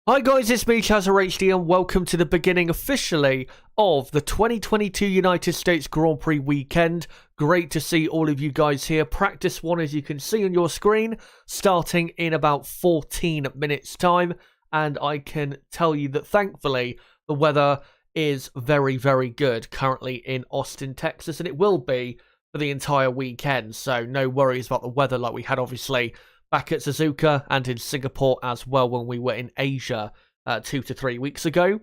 Hi guys, it's me, Charles Leclerc, and welcome to the beginning officially of the 2022 United States Grand Prix weekend. Great to see all of you guys here. Practice one, as you can see on your screen, starting in about 14 minutes time. And I can tell you that thankfully the weather is very, very good currently in Austin, Texas, and it will be for the entire weekend. So no worries about the weather like we had obviously back at Suzuka and in Singapore as well when we were in Asia 2 to 3 weeks ago.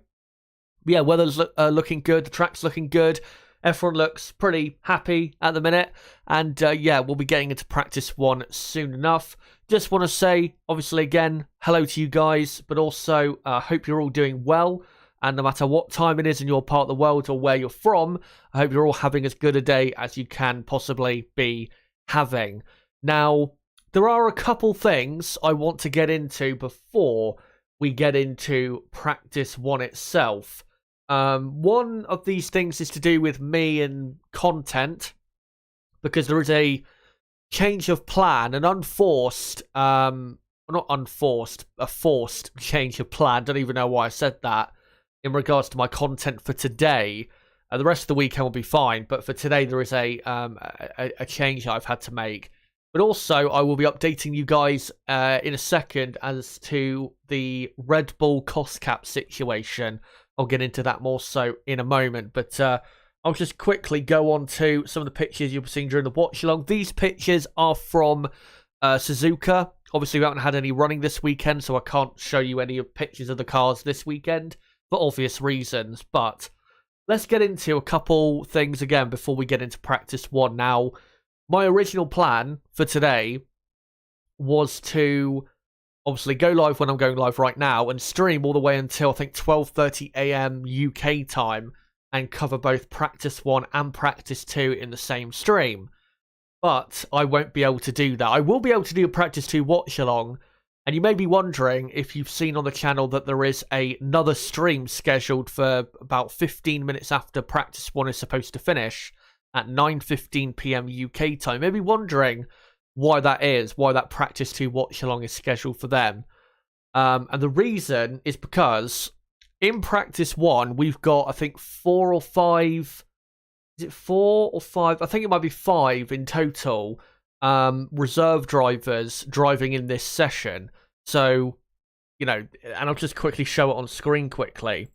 Yeah, weather's looking good, the track's looking good, everyone looks pretty happy at the minute, and yeah, we'll be getting into practice one soon enough. Just want to say, obviously again, hello to you guys, but also hope you're all doing well, and no matter what time it is in your part of the world or where you're from, I hope you're all having as good a day as you can possibly be having. Now, there are a couple things I want to get into before we get into practice one itself. One of these things is to do with me and content, because there is a change of plan, an unforced, not unforced, a forced change of plan. Don't even know why I said that in regards to my content for today. The rest of the weekend will be fine, but for today there is a change that I've had to make. But also, I will be updating you guys in a second as to the Red Bull cost cap situation. I'll get into that more so in a moment. But I'll just quickly go on to some of the pictures you've seen during the watch-along. These pictures are from Suzuka. Obviously, we haven't had any running this weekend, so I can't show you any pictures of the cars this weekend for obvious reasons. But let's get into a couple things again before we get into practice one. Now, my original plan for today was to obviously go live when I'm going live right now and stream all the way until I think 12:30 a.m. UK time and cover both practice 1 and practice 2 in the same stream. But I won't be able to do that. I will be able to do a practice 2 watch along, and you may be wondering if you've seen on the channel that there is another stream scheduled for about 15 minutes after practice 1 is supposed to finish at 9:15 p.m. UK time. Maybe wondering why that is, why that practice 2 watch along is scheduled for them. And the reason is because in practice 1, we've got, I think, 4 or 5, is it 4 or 5? I think it might be 5 in total reserve drivers driving in this session. So, you know, and I'll just quickly show it on screen quickly.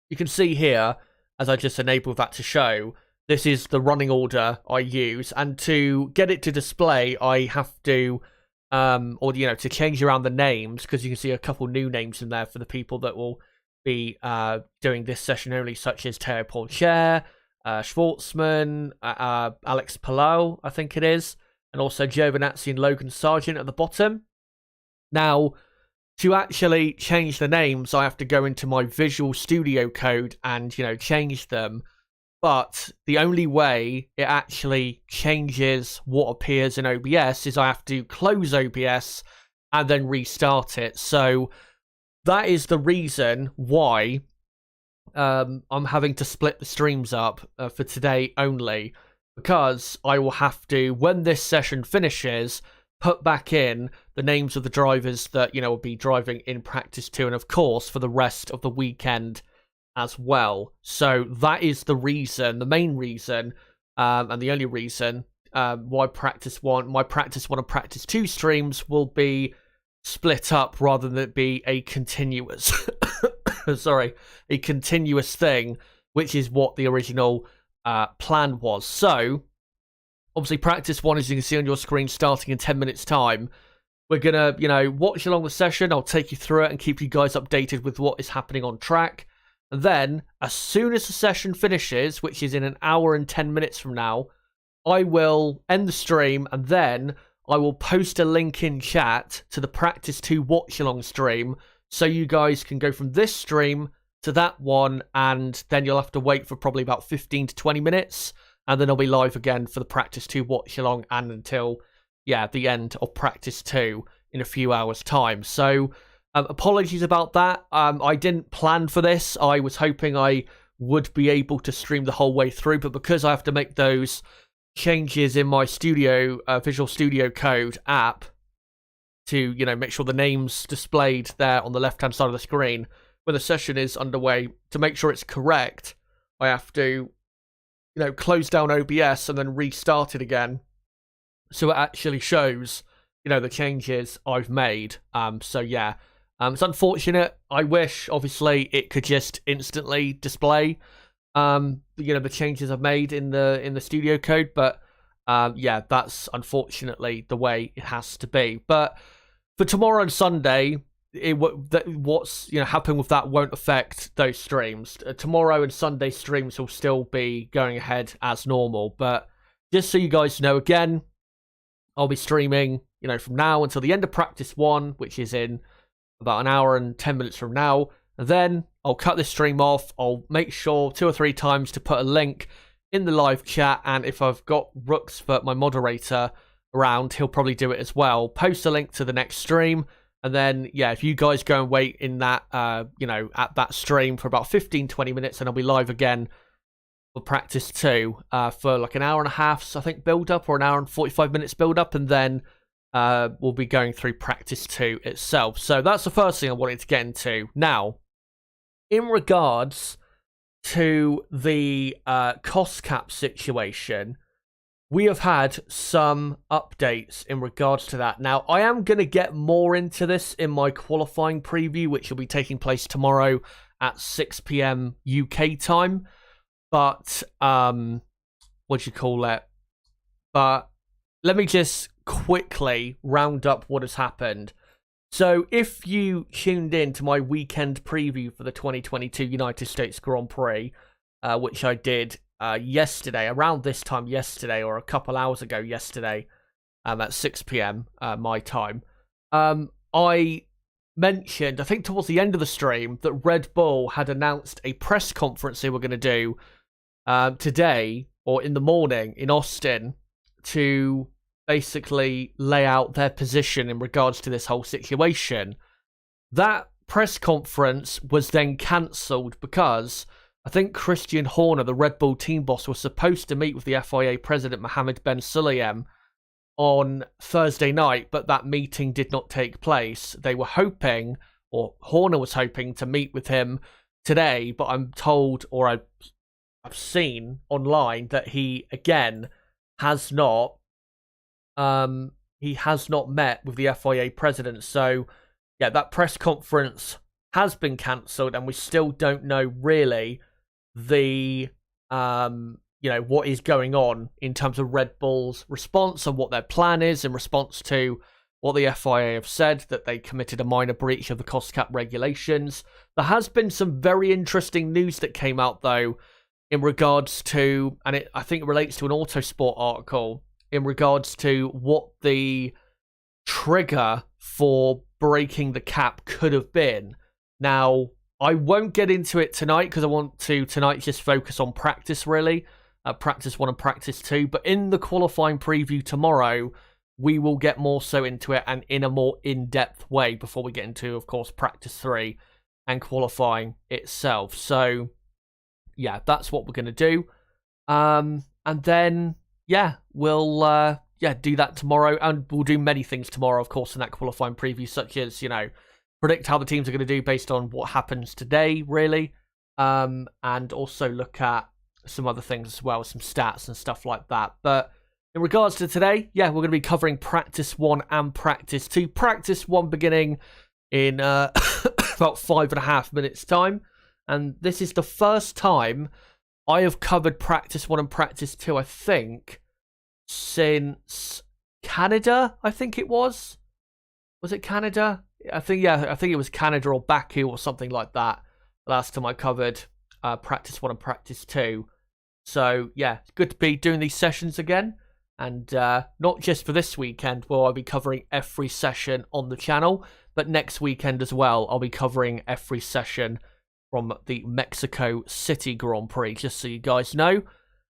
You can see here, as I just enabled that to show, this is the running order I use, and to get it to display, I have to, or, you know, to change around the names, because you can see a couple new names in there for the people that will be doing this session only, such as Teo Porcher, Schwartzman, Alex Palou, I think it is, and also Giovinazzi and Logan Sargent at the bottom. Now, to actually change the names, I have to go into my Visual Studio Code and, you know, change them. But the only way it actually changes what appears in OBS is I have to close OBS and then restart it. So that is the reason why I'm having to split the streams up for today only. Because I will have to, when this session finishes, put back in the names of the drivers that, you know, will be driving in practice 2. And of course, for the rest of the weekend as well. So that is the reason, the main reason, and the only reason why my practice 1 and practice 2 streams will be split up rather than it be a continuous a continuous thing, which is what the original plan was. So obviously practice 1, as you can see on your screen, starting in 10 minutes time. We're gonna, you know, watch along the session. I'll take you through it and keep you guys updated with what is happening on track. And then, as soon as the session finishes, which is in an hour and 10 minutes from now, I will end the stream, and then I will post a link in chat to the Practice 2 watch-along stream, so you guys can go from this stream to that one, and then you'll have to wait for probably about 15 to 20 minutes, and then I'll be live again for the Practice 2 watch-along, and until, yeah, the end of Practice 2 in a few hours' time. So apologies about that. I didn't plan for this. I was hoping I would be able to stream the whole way through, but because I have to make those changes in my studio Visual Studio Code app, to, you know, make sure the name's displayed there on the left-hand side of the screen when the session is underway. To make sure it's correct, I have to, you know, close down OBS and then restart it again, so it actually shows, you know, the changes I've made. So yeah, it's unfortunate. I wish, obviously, it could just instantly display, you know, the changes I've made in the studio code, but yeah, that's unfortunately the way it has to be. But for tomorrow and Sunday, what's, you know, happening with that won't affect those streams. Tomorrow and Sunday streams will still be going ahead as normal. But just so you guys know, again, I'll be streaming, you know, from now until the end of practice 1, which is in about an hour and 10 minutes from now. And then I'll cut this stream off. I'll make sure 2 or 3 times to put a link in the live chat, and if I've got Rooksford, my moderator, around, he'll probably do it as well. Post a link to the next stream, and then, yeah, if you guys go and wait in that, you know, at that stream for about 15-20 minutes, and I'll be live again for practice 2 for like an hour and a half, I think, build up, or an hour and 45 minutes build up, and then we'll be going through practice 2 itself. So that's the first thing I wanted to get into. Now, in regards to the cost cap situation, we have had some updates in regards to that. Now, I am going to get more into this in my qualifying preview, which will be taking place tomorrow at 6 p.m. UK time. But, what do you call it? But let me just quickly round up what has happened. So, if you tuned in to my weekend preview for the 2022 United States Grand Prix, which I did yesterday, around this time yesterday, or a couple hours ago yesterday, at 6 p.m. My time, I mentioned, I think towards the end of the stream, that Red Bull had announced a press conference they were going to do today, or in the morning, in Austin, to basically lay out their position in regards to this whole situation. That press conference was then cancelled because I think Christian Horner, the Red Bull team boss, was supposed to meet with the FIA president Mohammed Ben Sulayem on Thursday night, but that meeting did not take place. They were hoping, or Horner was hoping, to meet with him today, but I'm told, or I've seen online, that he again has not met with the FIA president. So yeah, that press conference has been cancelled, and we still don't know really the you know, what is going on in terms of Red Bull's response and what their plan is in response to what the FIA have said, that they committed a minor breach of the cost cap regulations. There has been some very interesting news that came out, though, in regards to, and I think it relates to an Autosport article, in regards to what the trigger for breaking the cap could have been. Now, I won't get into it tonight because I want to tonight just focus on practice, really. Practice 1 and practice 2. But in the qualifying preview tomorrow, we will get more so into it, and in a more in-depth way, before we get into, of course, practice 3 and qualifying itself. So, yeah, that's what we're going to do. And then, yeah, we'll do that tomorrow, and we'll do many things tomorrow, of course, in that qualifying preview, such as, you know, predict how the teams are going to do based on what happens today, really, and also look at some other things as well, some stats and stuff like that. But in regards to today, yeah, we're going to be covering practice 1 and practice 2. Practice 1 beginning in about 5.5 minutes time, and this is the first time I have covered practice 1 and practice 2, I think, since Canada, I think it was. Was it Canada? I think it was Canada or Baku or something like that. Last time I covered practice 1 and practice 2. So yeah, it's good to be doing these sessions again, and not just for this weekend, where I'll be covering every session on the channel, but next weekend as well, I'll be covering every session from the Mexico City Grand Prix, just so you guys know.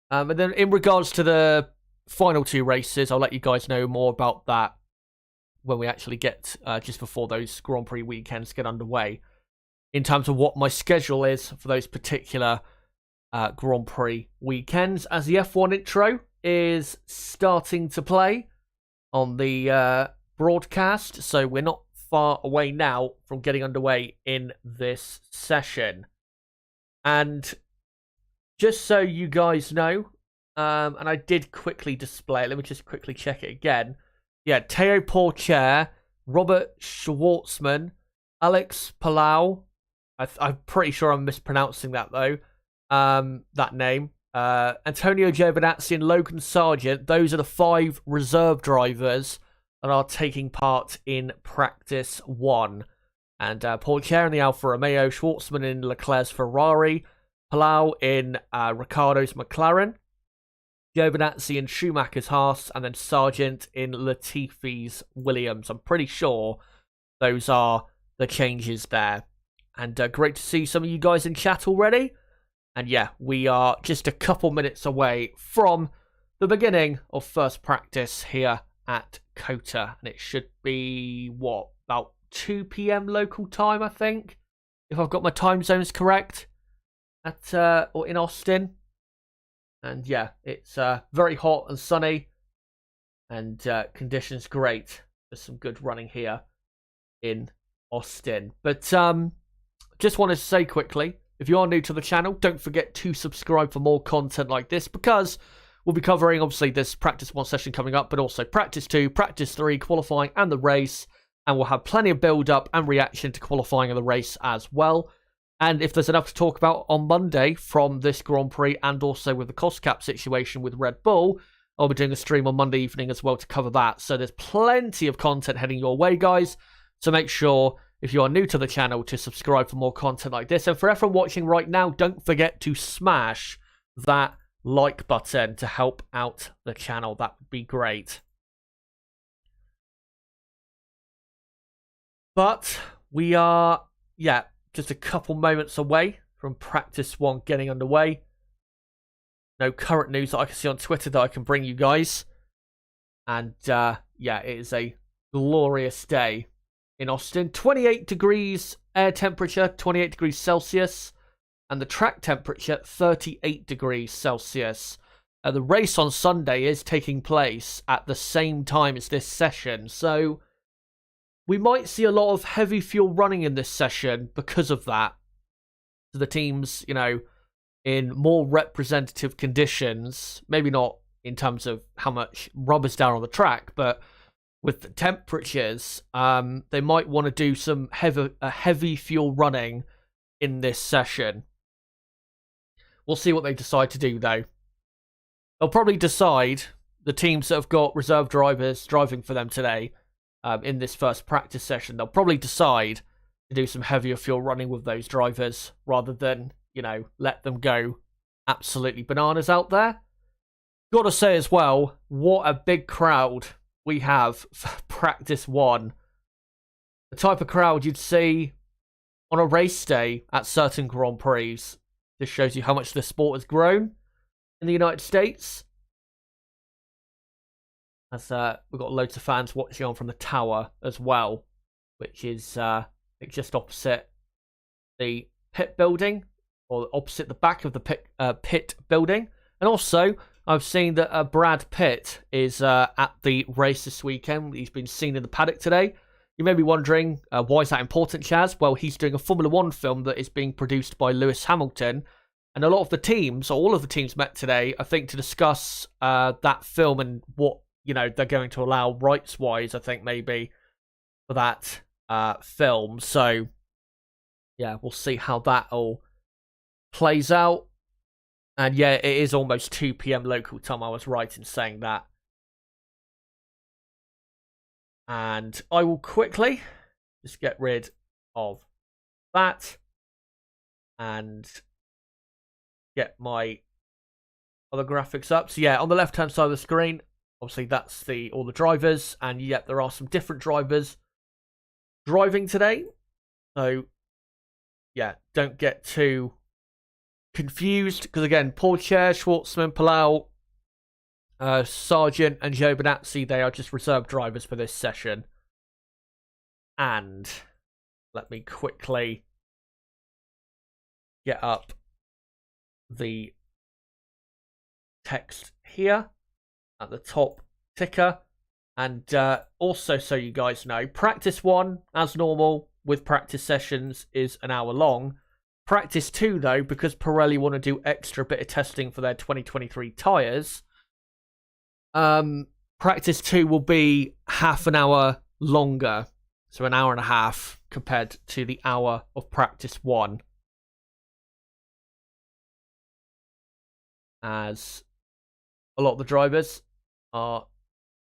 And then in regards to the final 2 races, I'll let you guys know more about that when we actually get just before those Grand Prix weekends get underway, in terms of what my schedule is for those particular Grand Prix weekends, as the F1 intro is starting to play on the broadcast, so we're not far away now from getting underway in this session. And just so you guys know, and I did quickly display it, let me just quickly check it again. Yeah, Teo Pourchaire, Robert Schwartzman, Alex Palau. I'm pretty sure I'm mispronouncing that though. That name. Antonio Giovinazzi and Logan Sargent. Those are the 5 reserve drivers that are taking part in practice 1. And Pourchaire in the Alfa Romeo, Schwartzman in Leclerc's Ferrari, Palau in Ricciardo's McLaren, Giovinazzi in Schumacher's Haas, and then Sargent in Latifi's Williams. I'm pretty sure those are the changes there. And great to see some of you guys in chat already. And yeah, we are just a couple minutes away from the beginning of first practice here at COTA. And it should be, what, about 2 p.m. local time, I think, if I've got my time zones correct, at or in Austin. And yeah, it's very hot and sunny, and conditions great. There's some good running here in Austin. But just wanted to say quickly, if you are new to the channel, don't forget to subscribe for more content like this, because we'll be covering, obviously, this practice 1 session coming up, but also practice 2, practice 3, qualifying and the race. And we'll have plenty of build-up and reaction to qualifying and the race as well. And if there's enough to talk about on Monday from this Grand Prix, and also with the cost cap situation with Red Bull, I'll be doing a stream on Monday evening as well to cover that. So there's plenty of content heading your way, guys. So make sure, if you are new to the channel, to subscribe for more content like this. And for everyone watching right now, don't forget to smash that like button to help out the channel. That would be great. But we are, yeah, just a couple moments away from practice 1 getting underway. No current news that I can see on Twitter that I can bring you guys. And yeah, it is a glorious day in Austin. 28 degrees air temperature, 28 degrees Celsius. And the track temperature, 38 degrees Celsius. The race on Sunday is taking place at the same time as this session. So we might see a lot of heavy fuel running in this session because of that. So the teams, you know, in more representative conditions, maybe not in terms of how much rubber's down on the track, but with the temperatures, they might want to do some heavy fuel running in this session. We'll see what they decide to do, though. They'll probably decide, the teams that have got reserve drivers driving for them today, in this first practice session, they'll probably decide to do some heavier fuel running with those drivers, rather than, you know, let them go absolutely bananas out there. Gotta say as well, what a big crowd we have for practice 1. The type of crowd you'd see on a race day at certain Grand Prix. This shows you how much the sport has grown in the United States. As we've got loads of fans watching on from the tower as well, which is just opposite the pit building, or opposite the back of the pit building. And also, I've seen that Brad Pitt is at the race this weekend. He's been seen in the paddock today. You may be wondering, why is that important, Chaz? Well, he's doing a Formula 1 film that is being produced by Lewis Hamilton. And a lot of the teams, or all of the teams, met today, I think, to discuss that film and what, you know, they're going to allow rights-wise, I think, maybe, for that film. So, yeah, we'll see how that all plays out. And yeah, it is almost 2 p.m. local time. I was right in saying that. And I will quickly just get rid of that and get my other graphics up. So yeah, on the left-hand side of the screen, obviously that's all the drivers. And yet there are some different drivers driving today. So yeah, don't get too confused, because again, Pourchaire, Schwartzman, Palau, Sargent and Giovinazzi, they are just reserve drivers for this session. And let me quickly get up the text here at the top ticker. And also, so you guys know, practice 1, as normal, with practice sessions, is an hour long. Practice 2, though, because Pirelli want to do extra bit of testing for their 2023 tyres, practice 2 will be half an hour longer. So an hour and a half compared to the hour of practice 1. As a lot of the drivers are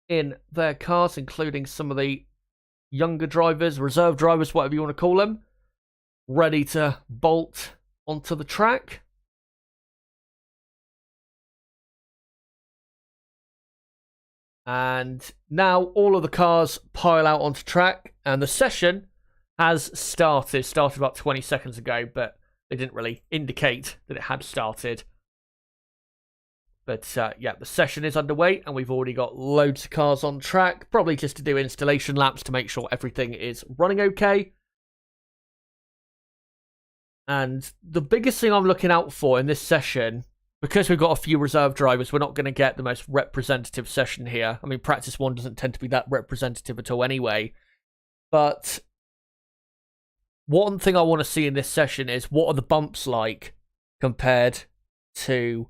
in their cars, including some of the younger drivers, reserve drivers, whatever you want to call them, ready to bolt onto the track. And now all of the cars pile out onto track, and the session has started. Started about 20 seconds ago, but they didn't really indicate that it had started. But yeah, the session is underway, and we've already got loads of cars on track, probably just to do installation laps to make sure everything is running okay. And the biggest thing I'm looking out for in this session, because we've got a few reserve drivers, we're not going to get the most representative session here. I mean, practice 1 doesn't tend to be that representative at all anyway. But one thing I want to see in this session is what are the bumps like compared to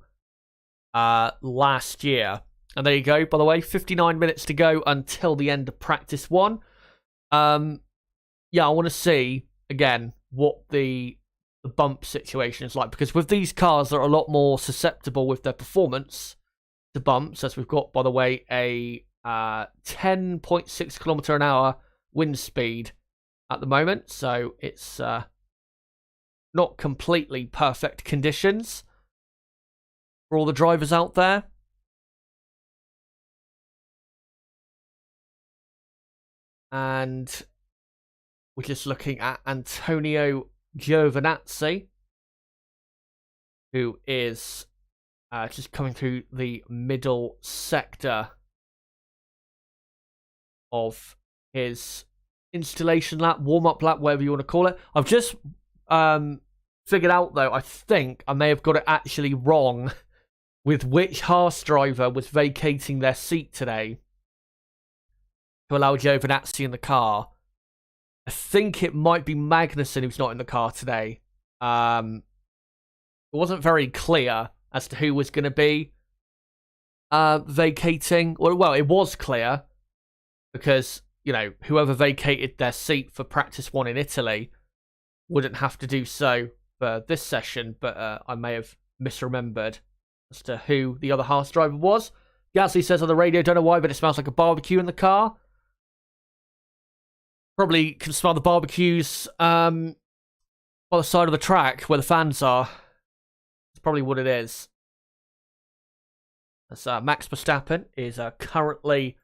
last year. And there you go, by the way, 59 minutes to go until the end of practice 1. Yeah, I want to see, again, what the bump situation is like, because with these cars they're a lot more susceptible with their performance to bumps, as we've got, by the way, a 10.6 kilometer an hour wind speed at the moment, so it's not completely perfect conditions for all the drivers out there. And we're just looking at Antonio Giovinazzi, who is just coming through the middle sector of his installation lap, warm-up lap, whatever you want to call it. I've just figured out, though, I think I may have got it actually wrong with which Haas driver was vacating their seat today to allow Giovinazzi in the car. I think it might be Magnussen who's not in the car today. It wasn't very clear as to who was going to be vacating. Well, it was clear because, you know, whoever vacated their seat for practice 1 in Italy wouldn't have to do so for this session, but I may have misremembered as to who the other Haas driver was. Gasly says on the radio, don't know why, but it smells like a barbecue in the car. Probably can smell the barbecues by the side of the track where the fans are. That's probably what it is. As Max Verstappen is currently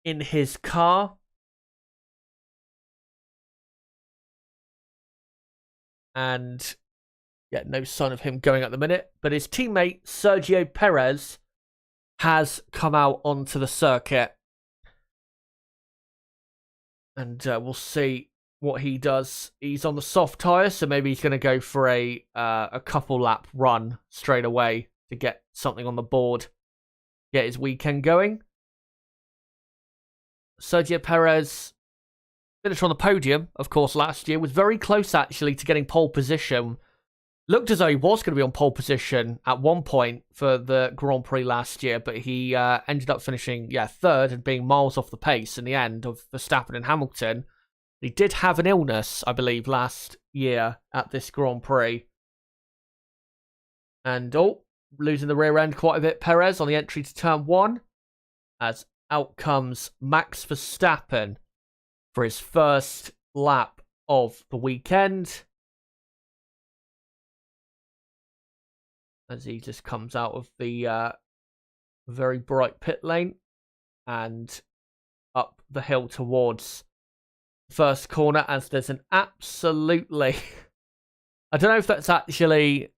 in his car. And yeah, no sign of him going at the minute. But his teammate, Sergio Perez, has come out onto the circuit. And we'll see what he does. He's on the soft tyre, so maybe he's going to go for a couple lap run straight away to get something on the board, get his weekend going. Sergio Perez finished on the podium, of course, last year. Was very close, actually, to getting pole position. Looked as though he was going to be on pole position at one point for the Grand Prix last year, but he ended up finishing, third and being miles off the pace in the end of Verstappen and Hamilton. He did have an illness, I believe, last year at this Grand Prix. And, losing the rear end quite a bit, Perez on the entry to turn 1. As out comes Max Verstappen for his first lap of the weekend. As he just comes out of the very bright pit lane and up the hill towards the first corner, as there's an absolutely... I don't know if that's actually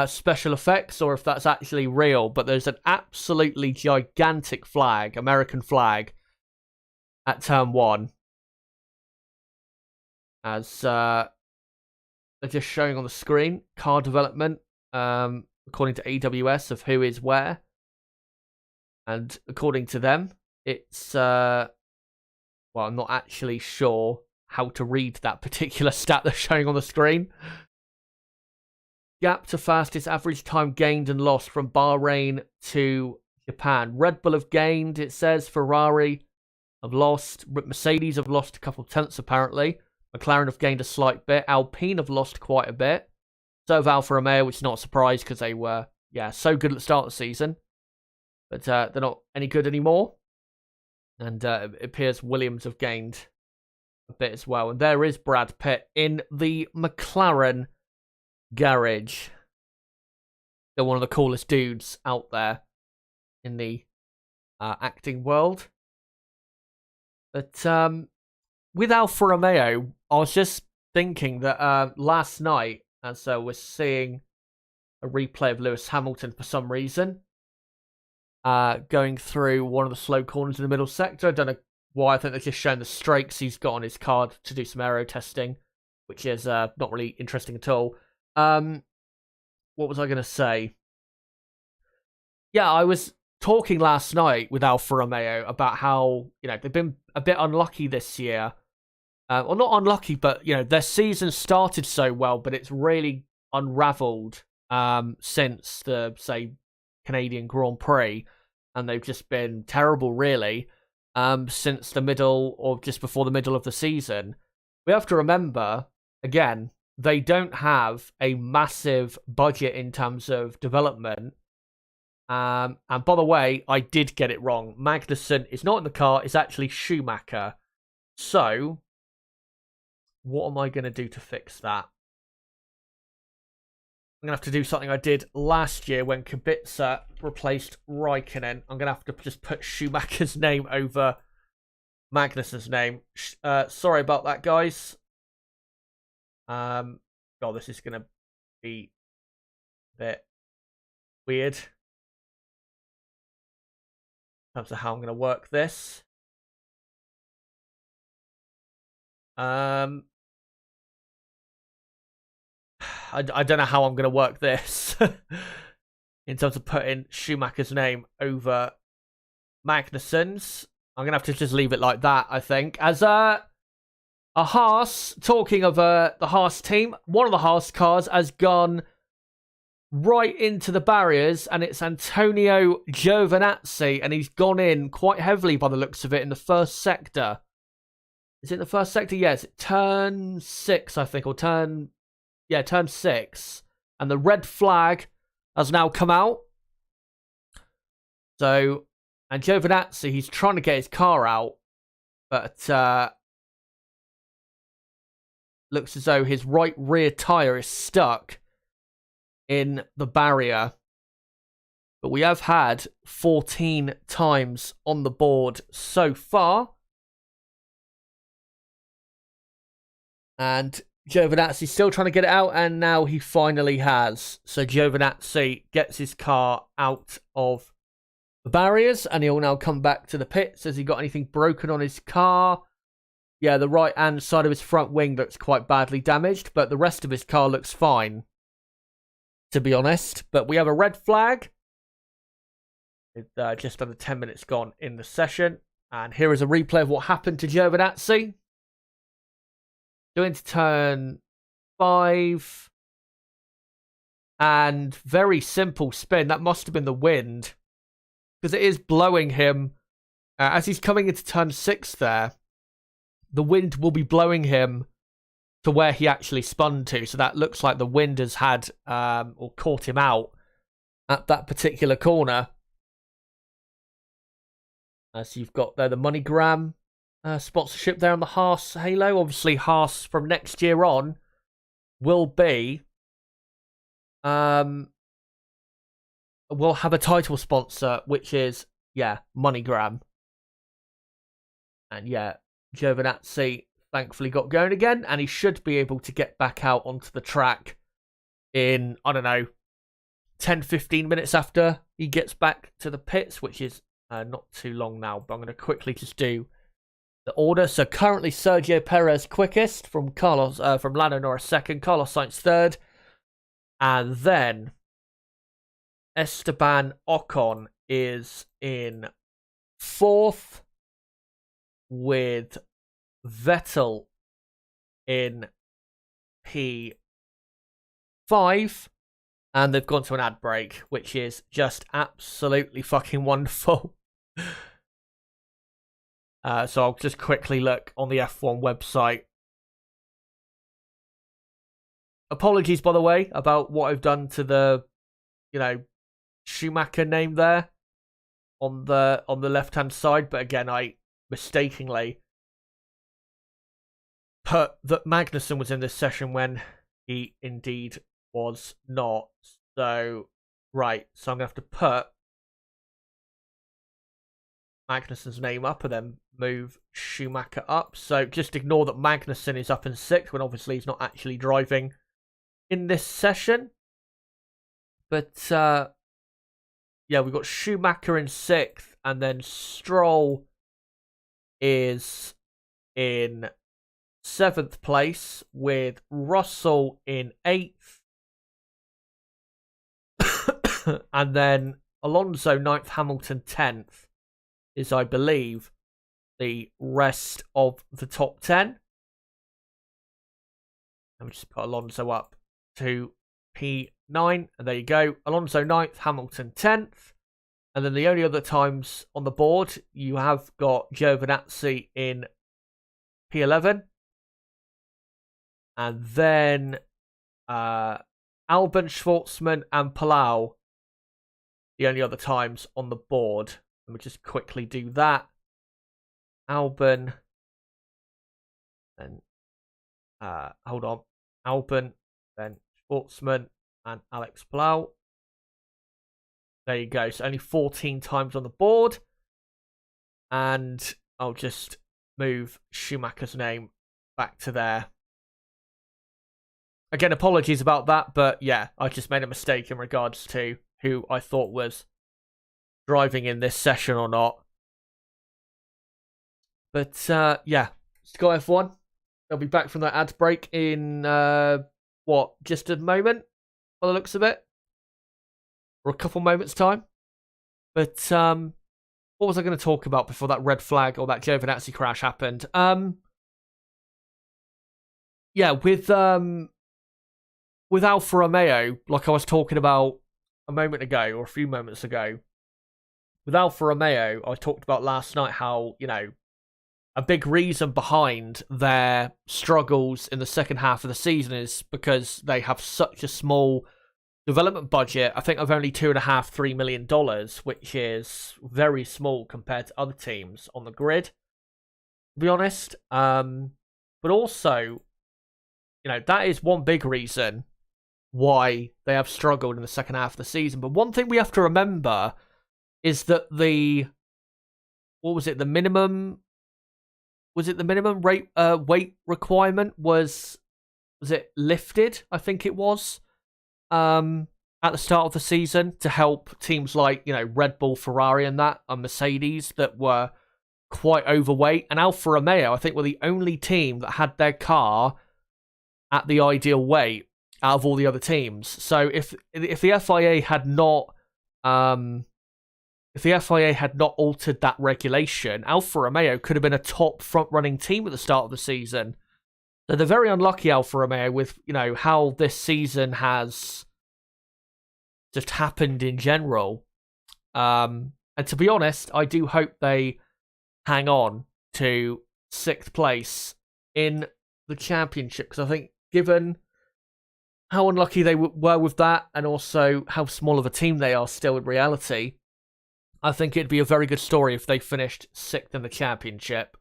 special effects or if that's actually real, but there's an absolutely gigantic flag, American flag, at turn 1. As they're just showing on the screen, car development, according to AWS, of who is where. And according to them, It's, well, I'm not actually sure how to read that particular stat they're showing on the screen. Gap to fastest average time gained and lost from Bahrain to Japan. Red Bull have gained, it says. Ferrari have lost. Mercedes have lost a couple tenths, apparently. McLaren have gained a slight bit. Alpine have lost quite a bit. So have Alfa Romeo, which is not a surprise because they were, so good at the start of the season. But they're not any good anymore. And it appears Williams have gained a bit as well. And there is Brad Pitt in the McLaren garage. They're one of the coolest dudes out there in the acting world. But with Alfa Romeo, I was just thinking that last night, as we're seeing a replay of Lewis Hamilton for some reason, going through one of the slow corners in the middle sector. I don't know why. I think they're just showing the strakes he's got on his card to do some aero testing, which is not really interesting at all. What was I going to say? Yeah, I was talking last night with Alfa Romeo about how, they've been a bit unlucky this year. Well, not unlucky, but, their season started so well, but it's really unraveled since the, say, Canadian Grand Prix, and they've just been terrible, really, since the middle, or just before the middle of the season. We have to remember, again, they don't have a massive budget in terms of development. And by the way, I did get it wrong. Magnussen is not in the car, it's actually Schumacher. So, what am I going to do to fix that? I'm going to have to do something I did last year when Kubica replaced Raikkonen. I'm going to have to just put Schumacher's name over Magnussen's name. Sorry about that, guys. God, this is going to be a bit weird in terms of how I'm going to work this. I don't know how I'm going to work this in terms of putting Schumacher's name over Magnussen's. I'm going to have to just leave it like that, I think. As a Haas, talking of the Haas team, one of the Haas cars has gone right into the barriers, and it's Antonio Giovinazzi, and he's gone in quite heavily by the looks of it in the first sector. Is it the first sector? Yes, turn 6, I think, or turn 6. And the red flag has now come out. So, and Giovinazzi, he's trying to get his car out, but looks as though his right rear tyre is stuck in the barrier. But we have had 14 times on the board so far. And Giovinazzi's still trying to get it out, and now he finally has. So Giovinazzi gets his car out of the barriers, and he'll now come back to the pits. Has he got anything broken on his car? Yeah, the right-hand side of his front wing looks quite badly damaged, but the rest of his car looks fine, to be honest. But we have a red flag. With just under 10 minutes gone in the session. And here is a replay of what happened to Giovinazzi. Going to turn 5. And very simple spin. That must have been the wind, because it is blowing him. As he's coming into turn 6 there, the wind will be blowing him to where he actually spun to. So that looks like the wind has had, or caught him out at that particular corner. So you've got there the MoneyGram sponsorship there on the Haas halo. Obviously, Haas from next year on will be, will have a title sponsor, which is, MoneyGram. And Giovinazzi thankfully got going again, and he should be able to get back out onto the track in, 10-15 minutes after he gets back to the pits, which is not too long now. But I'm going to quickly just do the order. So currently Sergio Perez quickest, from Lando Norris second, Carlos Sainz third, and then Esteban Ocon is in 4th with Vettel in P5. And they've gone to an ad break, which is just absolutely fucking wonderful. So I'll just quickly look on the F1 website. Apologies, by the way, about what I've done to the, Schumacher name there on the left-hand side. But again, I mistakenly put that Magnussen was in this session when he indeed was not. So, right. So I'm going to have to put Magnussen's name up and then move Schumacher up. So just ignore that Magnussen is up in 6th when obviously he's not actually driving in this session. But yeah, we've got Schumacher in 6th, and then Stroll is in 7th place with Russell in 8th. And then Alonso 9th, Hamilton 10th is, I believe, the rest of the top 10. Let me just put Alonso up to P9, and there you go. Alonso 9th, Hamilton 10th. And then the only other times on the board, you have got Giovinazzi in P11. And then Albon, Schwartzman, and Palau, the only other times on the board. Let me just quickly do that. Albon, and hold on. Albon, then Schwartzman, and Alex Palau. There you go. So only 14 times on the board. And I'll just move Schumacher's name back to there. Again, apologies about that, but yeah, I just made a mistake in regards to who I thought was driving in this session or not. But yeah, Sky F1. They'll be back from that ad break in just a moment, by the looks of it, or a couple moments time. But what was I going to talk about before that red flag or that Giovinazzi crash happened? Yeah, with Alfa Romeo, like I was talking about a moment ago or a few moments ago, with Alfa Romeo, I talked about last night how, a big reason behind their struggles in the second half of the season is because they have such a small development budget. I think of only $2.5-3 million, which is very small compared to other teams on the grid, to be honest. But also, that is one big reason why they have struggled in the second half of the season. But one thing we have to remember is that the minimum weight requirement was it lifted? I think it was at the start of the season to help teams like Red Bull, Ferrari, and Mercedes that were quite overweight. And Alfa Romeo, I think, were the only team that had their car at the ideal weight out of all the other teams. So if the FIA had not altered that regulation, Alfa Romeo could have been a top front-running team at the start of the season. So they're very unlucky, Alfa Romeo, with how this season has just happened in general. And to be honest, I do hope they hang on to 6th place in the championship, because I think given how unlucky they were with that, and also how small of a team they are still in reality, I think it'd be a very good story if they finished 6th in the championship.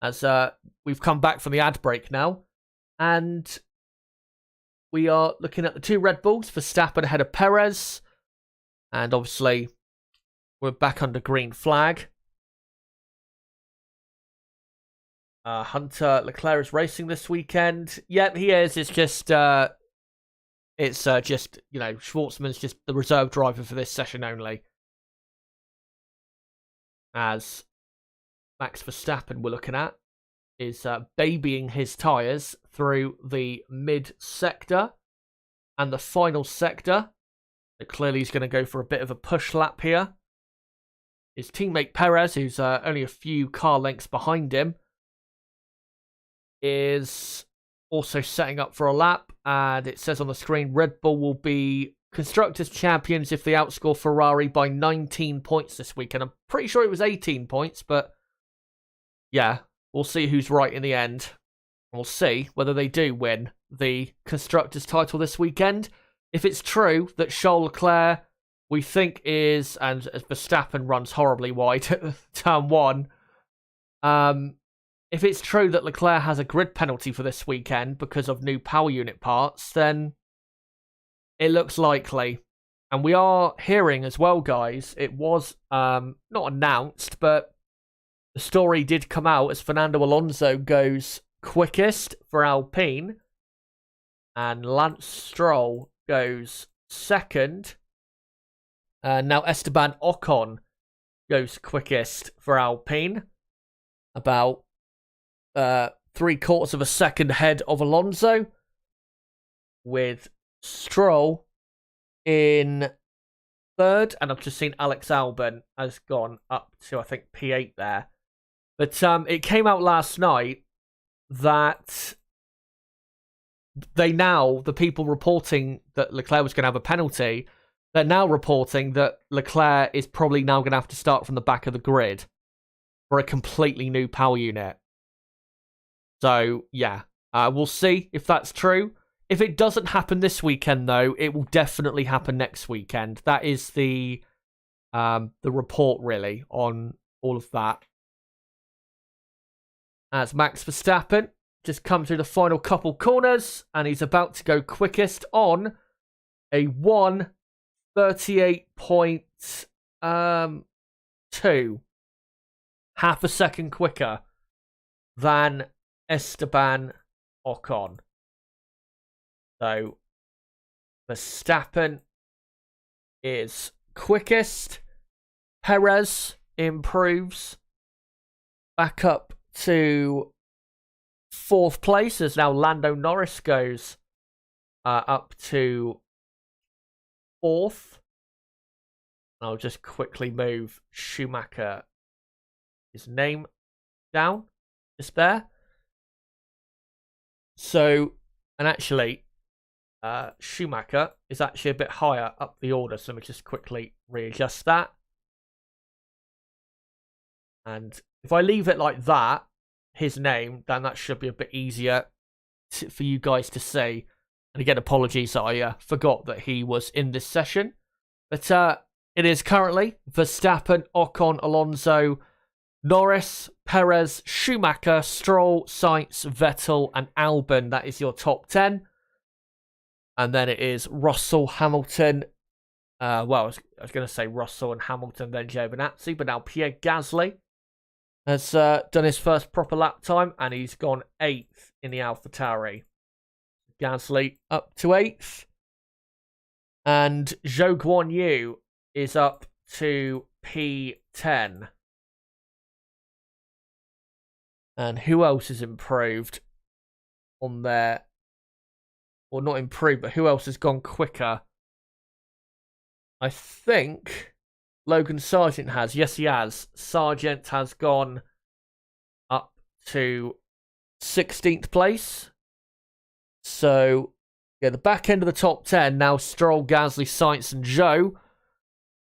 As we've come back from the ad break now, and we are looking at the 2 Red Bulls, Verstappen ahead of Perez, and obviously we're back under green flag. Hunter Leclerc is racing this weekend. Yep, he is. It's just Schwartzman's just the reserve driver for this session only. As Max Verstappen we're looking at is babying his tyres through the mid-sector and the final sector. So clearly he's going to go for a bit of a push lap here. his teammate Perez, who's only a few car lengths behind him, is also setting up for a lap. And it says on the screen, Red Bull will be constructors champions if they outscore Ferrari by 19 points this week. And I'm pretty sure it was 18 points, but yeah, we'll see who's right in the end. We'll see whether they do win the constructors title this weekend. If it's true that Charles Leclerc, we think is, and as Verstappen runs horribly wide at turn 1, if it's true that Leclerc has a grid penalty for this weekend because of new power unit parts, then it looks likely. And we are hearing as well, guys, it was not announced, but the story did come out as Fernando Alonso goes quickest for Alpine, and Lance Stroll goes second. Now Esteban Ocon goes quickest for Alpine, about 3/4 of a second ahead of Alonso, with Stroll in third. And I've just seen Alex Albon has gone up to, I think, P8 there. But it came out last night that the people reporting that Leclerc was going to have a penalty, they're now reporting that Leclerc is probably now going to have to start from the back of the grid for a completely new power unit. So, yeah, we'll see if that's true. If it doesn't happen this weekend, though, it will definitely happen next weekend. That is the report, really, on all of that. As Max Verstappen just come through the final couple corners, and he's about to go quickest on a 1:38.2, half a second quicker than Esteban Ocon. So Verstappen is quickest. Perez improves back up to 4th place, as now Lando Norris goes up to 4th. I'll just quickly move Schumacher, his name down, just there. So, and actually, Schumacher is actually a bit higher up the order, so let me just quickly readjust that. And if I leave it like that, his name, then that should be a bit easier for you guys to see. And again, apologies, I forgot that he was in this session. But it is currently Verstappen, Ocon, Alonso, Norris, Perez, Schumacher, Stroll, Sainz, Vettel, and Albon. That is your top 10. And then it is Russell, Hamilton. Well, I was going to say Russell and Hamilton, then Giovinazzi, but now Pierre Gasly has done his first proper lap time, and he's gone 8th in the AlphaTauri. Gasly up to 8th. And Zhou Guanyu is up to P10. And who else has improved on there? Or not improved, but who else has gone quicker? I think Logan Sargent has. Yes, he has. Sargent has gone up to 16th place. So, yeah, the back end of the top 10, now Stroll, Gasly, Sainz, and Zhou.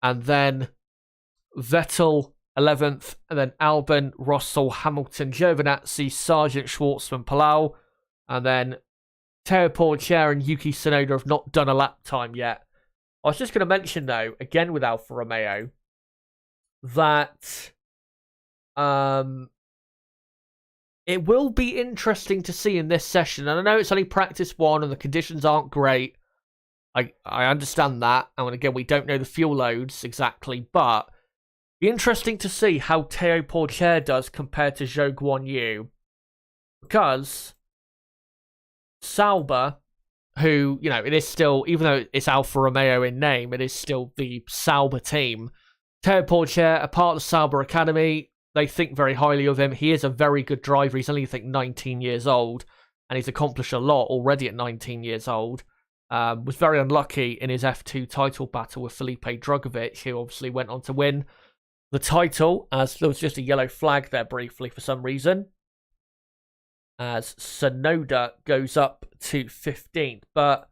And then Vettel, 11th. And then Albon, Russell, Hamilton, Giovinazzi, Sargent, Schwartzman, Palau. And then Teo Porcher and Yuki Tsunoda have not done a lap time yet. I was just going to mention, though, again with Alfa Romeo, that it will be interesting to see in this session. And I know it's only practice 1 and the conditions aren't great. I understand that. And again, we don't know the fuel loads exactly, but it'll be interesting to see how Teo Porcher does compared to Zhou Guanyu. Because Sauber, who, you know, it is still, even though it's Alfa Romeo in name, it is still the Sauber team. Teo Porcher, a part of the Sauber Academy, they think very highly of him. He is a very good driver. He's only, I think, 19 years old, and he's accomplished a lot already at 19 years old. Was very unlucky in his F2 title battle with Felipe Drugovich, who obviously went on to win the title, as there was just a yellow flag there briefly for some reason, as Tsunoda goes up to 15th. But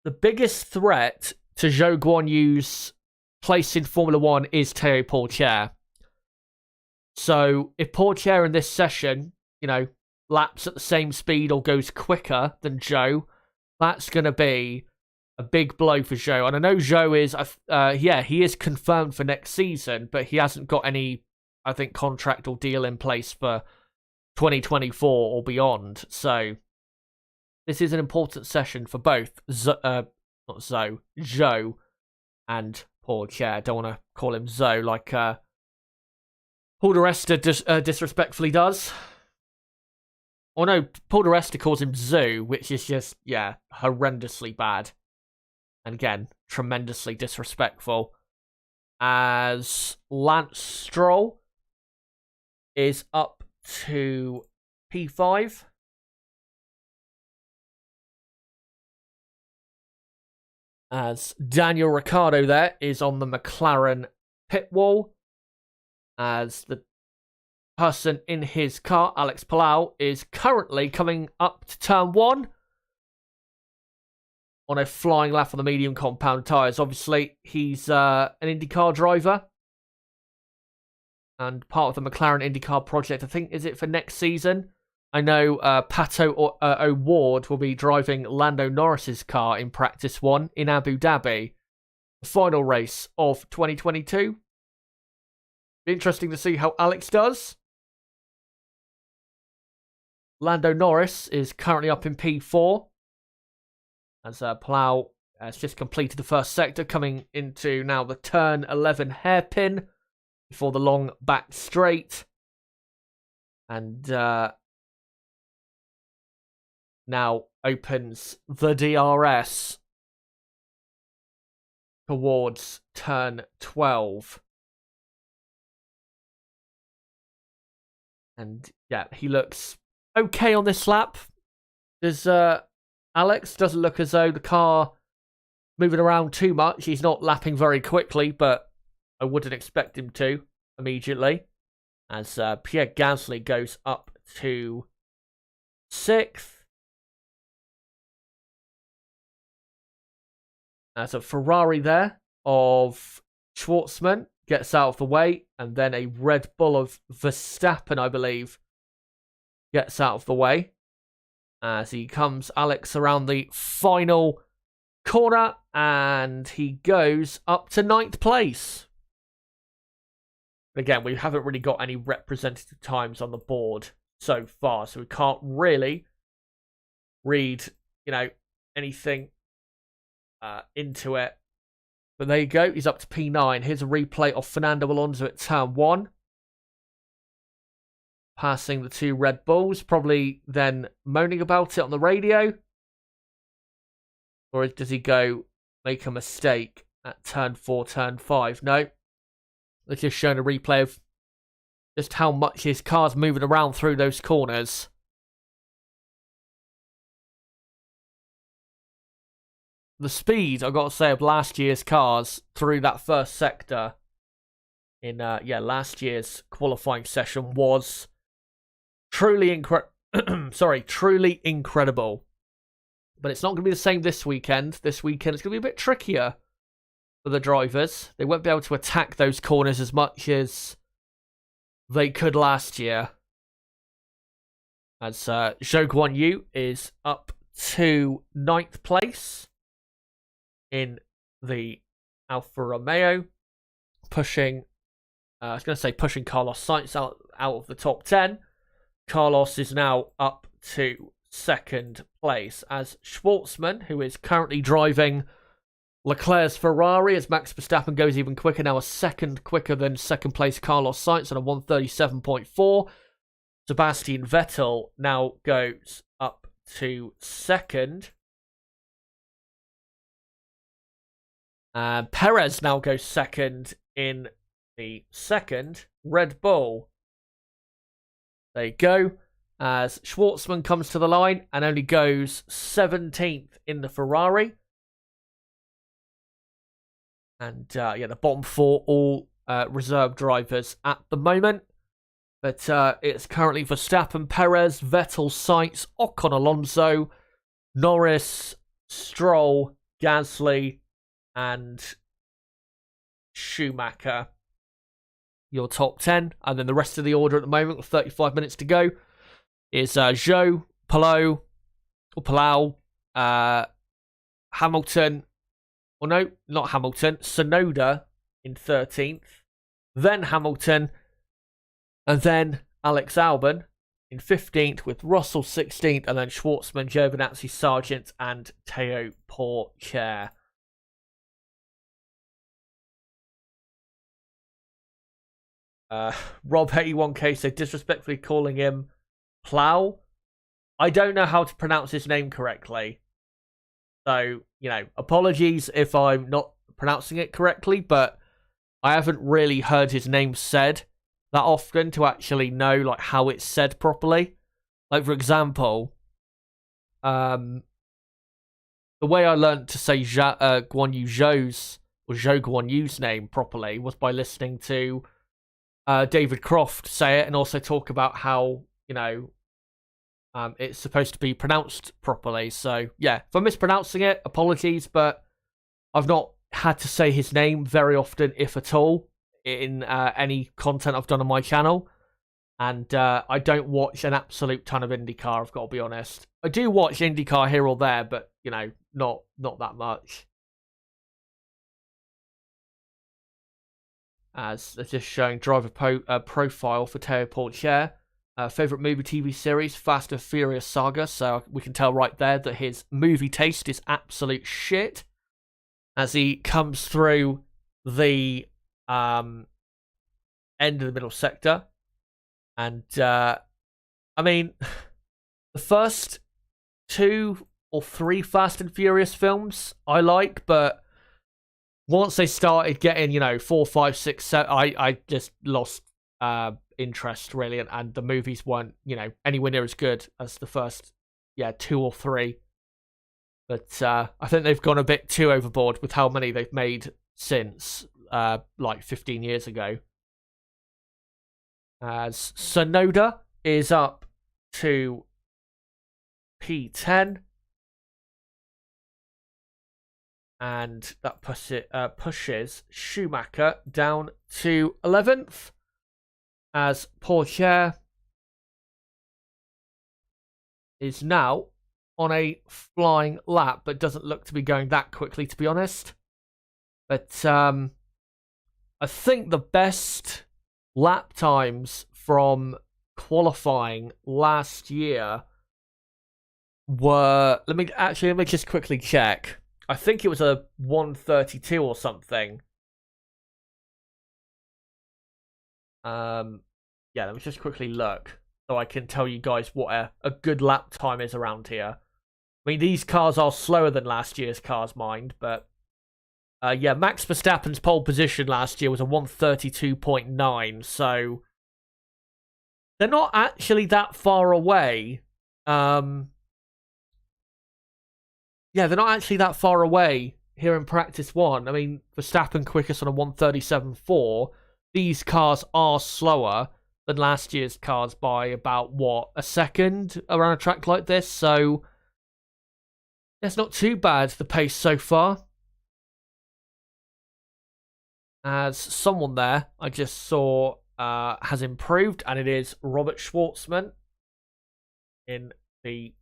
the biggest threat to Zhou Guanyu's place in Formula 1 is Théo Pourchaire. So if Pourchaire in this session, laps at the same speed or goes quicker than Zhou, that's going to be a big blow for Zhou. And I know Zhou is, he is confirmed for next season, but he hasn't got any, I think, contract or deal in place for 2024 or beyond. So this is an important session for both Zhou and Pourchaire. Don't want to call him Zhou like Paul di Resta disrespectfully does. Or no, Paul di Resta calls him Zoo, which is just, horrendously bad. And again, tremendously disrespectful. As Lance Stroll is up to P5. As Daniel Ricciardo there is on the McLaren pit wall. As the person in his car, Alex Palou, is currently coming up to turn 1 on a flying lap on the medium compound tyres. Obviously, he's an IndyCar driver and part of the McLaren IndyCar project. I think, is it for next season? I know Pato O'Ward will be driving Lando Norris's car in Practice 1 in Abu Dhabi, the final race of 2022. Be interesting to see how Alex does. Lando Norris is currently up in P4. As Palou has just completed the first sector, coming into now the turn 11 hairpin before the long back straight. And now opens the DRS towards turn 12. And he looks okay on this lap. Does Alex doesn't look as though the car moving around too much. He's not lapping very quickly, but I wouldn't expect him to immediately. As Pierre Gasly goes up to 6th. As a Ferrari there of Schwartzman gets out of the way, and then a Red Bull of Verstappen, I believe, gets out of the way. As he comes, Alex, around the final corner, and he goes up to 9th place. Again, we haven't really got any representative times on the board so far, so we can't really read, anything into it. But there you go, he's up to P9. Here's a replay of Fernando Alonso at turn 1. Passing the 2 Red Bulls, probably then moaning about it on the radio. Or does he go make a mistake at turn 4, turn 5? No. They're just showing a replay of just how much his car's moving around through those corners. The speed, I've got to say, of last year's cars through that first sector in last year's qualifying session was truly truly incredible. But it's not going to be the same this weekend. This weekend it's going to be a bit trickier for the drivers. They won't be able to attack those corners as much as they could last year. As Zhou Guanyu is up to 9th place in the Alfa Romeo, pushing Carlos Sainz out of the top 10. Carlos is now up to 2nd place as Schwartzman, who is currently driving Leclerc's Ferrari, as Max Verstappen goes even quicker, now a second quicker than 2nd place Carlos Sainz on a 1:37.4. Sebastian Vettel now goes up to 2nd. Perez now goes 2nd in the 2nd Red Bull. There you go. As Schwartzman comes to the line and only goes 17th in the Ferrari. And yeah, the bottom four all reserve drivers at the moment. But it's currently Verstappen, Perez, Vettel, Sainz, Ocon, Alonso, Norris, Stroll, Gasly, and Schumacher. Your top 10. And then the rest of the order at the moment, with 35 minutes to go, is Zhou, Palau, Hamilton. Well, no, not Hamilton. Tsunoda in 13th. Then Hamilton. And then Alex Albon in 15th, with Russell 16th, and then Schwartzman, Giovinazzi, Sargent, and Teo Pourchaire. Rob81K said, disrespectfully calling him Plow. I don't know how to pronounce his name correctly. So, you know, apologies if I'm not pronouncing it correctly, but I haven't really heard his name said that often to actually know like how it's said properly. Like, for example, the way I learned to say Guan Yu Zhou's or Zhou Guan Yu's name properly was by listening to David Croft say it, and also talk about how, you know, it's supposed to be pronounced properly. So yeah, if I'm mispronouncing it, apologies, but I've not had to say his name very often, if at all, in any content I've done on my channel. And I don't watch an absolute ton of IndyCar, I've got to be honest. I do watch IndyCar here or there, but, you know, not that much. As they're just showing driver profile for Teo Pourchaire. Favourite movie TV series, Fast and Furious Saga. So we can tell right there that his movie taste is absolute shit. As he comes through the end of the middle sector. And, I mean, the first 2 or 3 Fast and Furious films I like, but once they started getting, you know, 4, 5, 6, 7, I just lost interest, really, and the movies weren't, you know, anywhere near as good as the first, 2 or 3. But I think they've gone a bit too overboard with how many they've made since, like 15 years ago. As Tsunoda is up to P10. And that pushes Schumacher down to 11th. As Pourchaire is now on a flying lap, but doesn't look to be going that quickly, to be honest. But I think the best lap times from qualifying last year were... Let me just quickly check. I think it was a 1:32 or something. Yeah, let me just quickly look so I can tell you guys what a good lap time is around here. I mean, these cars are slower than last year's cars, mind, but yeah, Max Verstappen's pole position last year was a 1:32.9, so they're not actually that far away. Yeah, they're not actually that far away here in Practice 1. I mean, Verstappen quickest on a 1:37.4. These cars are slower than last year's cars by about, what, a second around a track like this? So, it's not too bad, the pace so far. As someone there I just saw has improved, and it is Robert Schwartzman in the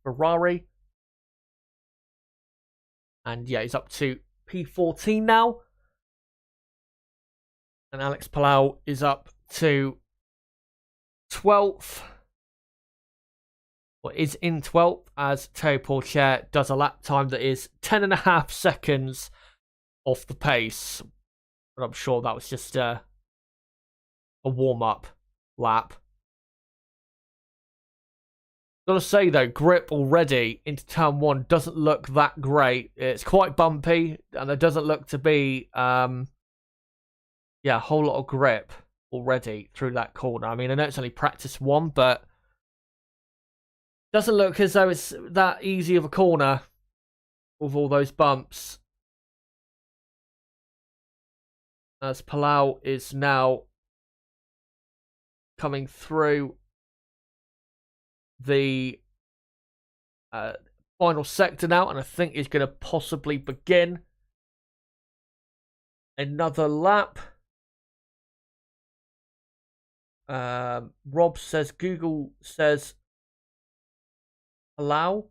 Ferrari. And yeah, he's up to P14 now. And Alex Palau is up to 12th. Or is in 12th, as Teo Pourchaire does a lap time that is 10.5 seconds off the pace. But I'm sure that was just a warm-up lap. Gotta say though, grip already into turn 1 doesn't look that great. It's quite bumpy, and there doesn't look to be a whole lot of grip already through that corner. I mean, I know it's only practice 1, but doesn't look as though it's that easy of a corner with all those bumps. as Palau is now coming through the final sector now, and I think he's going to possibly begin another lap. Rob says, Google says allow.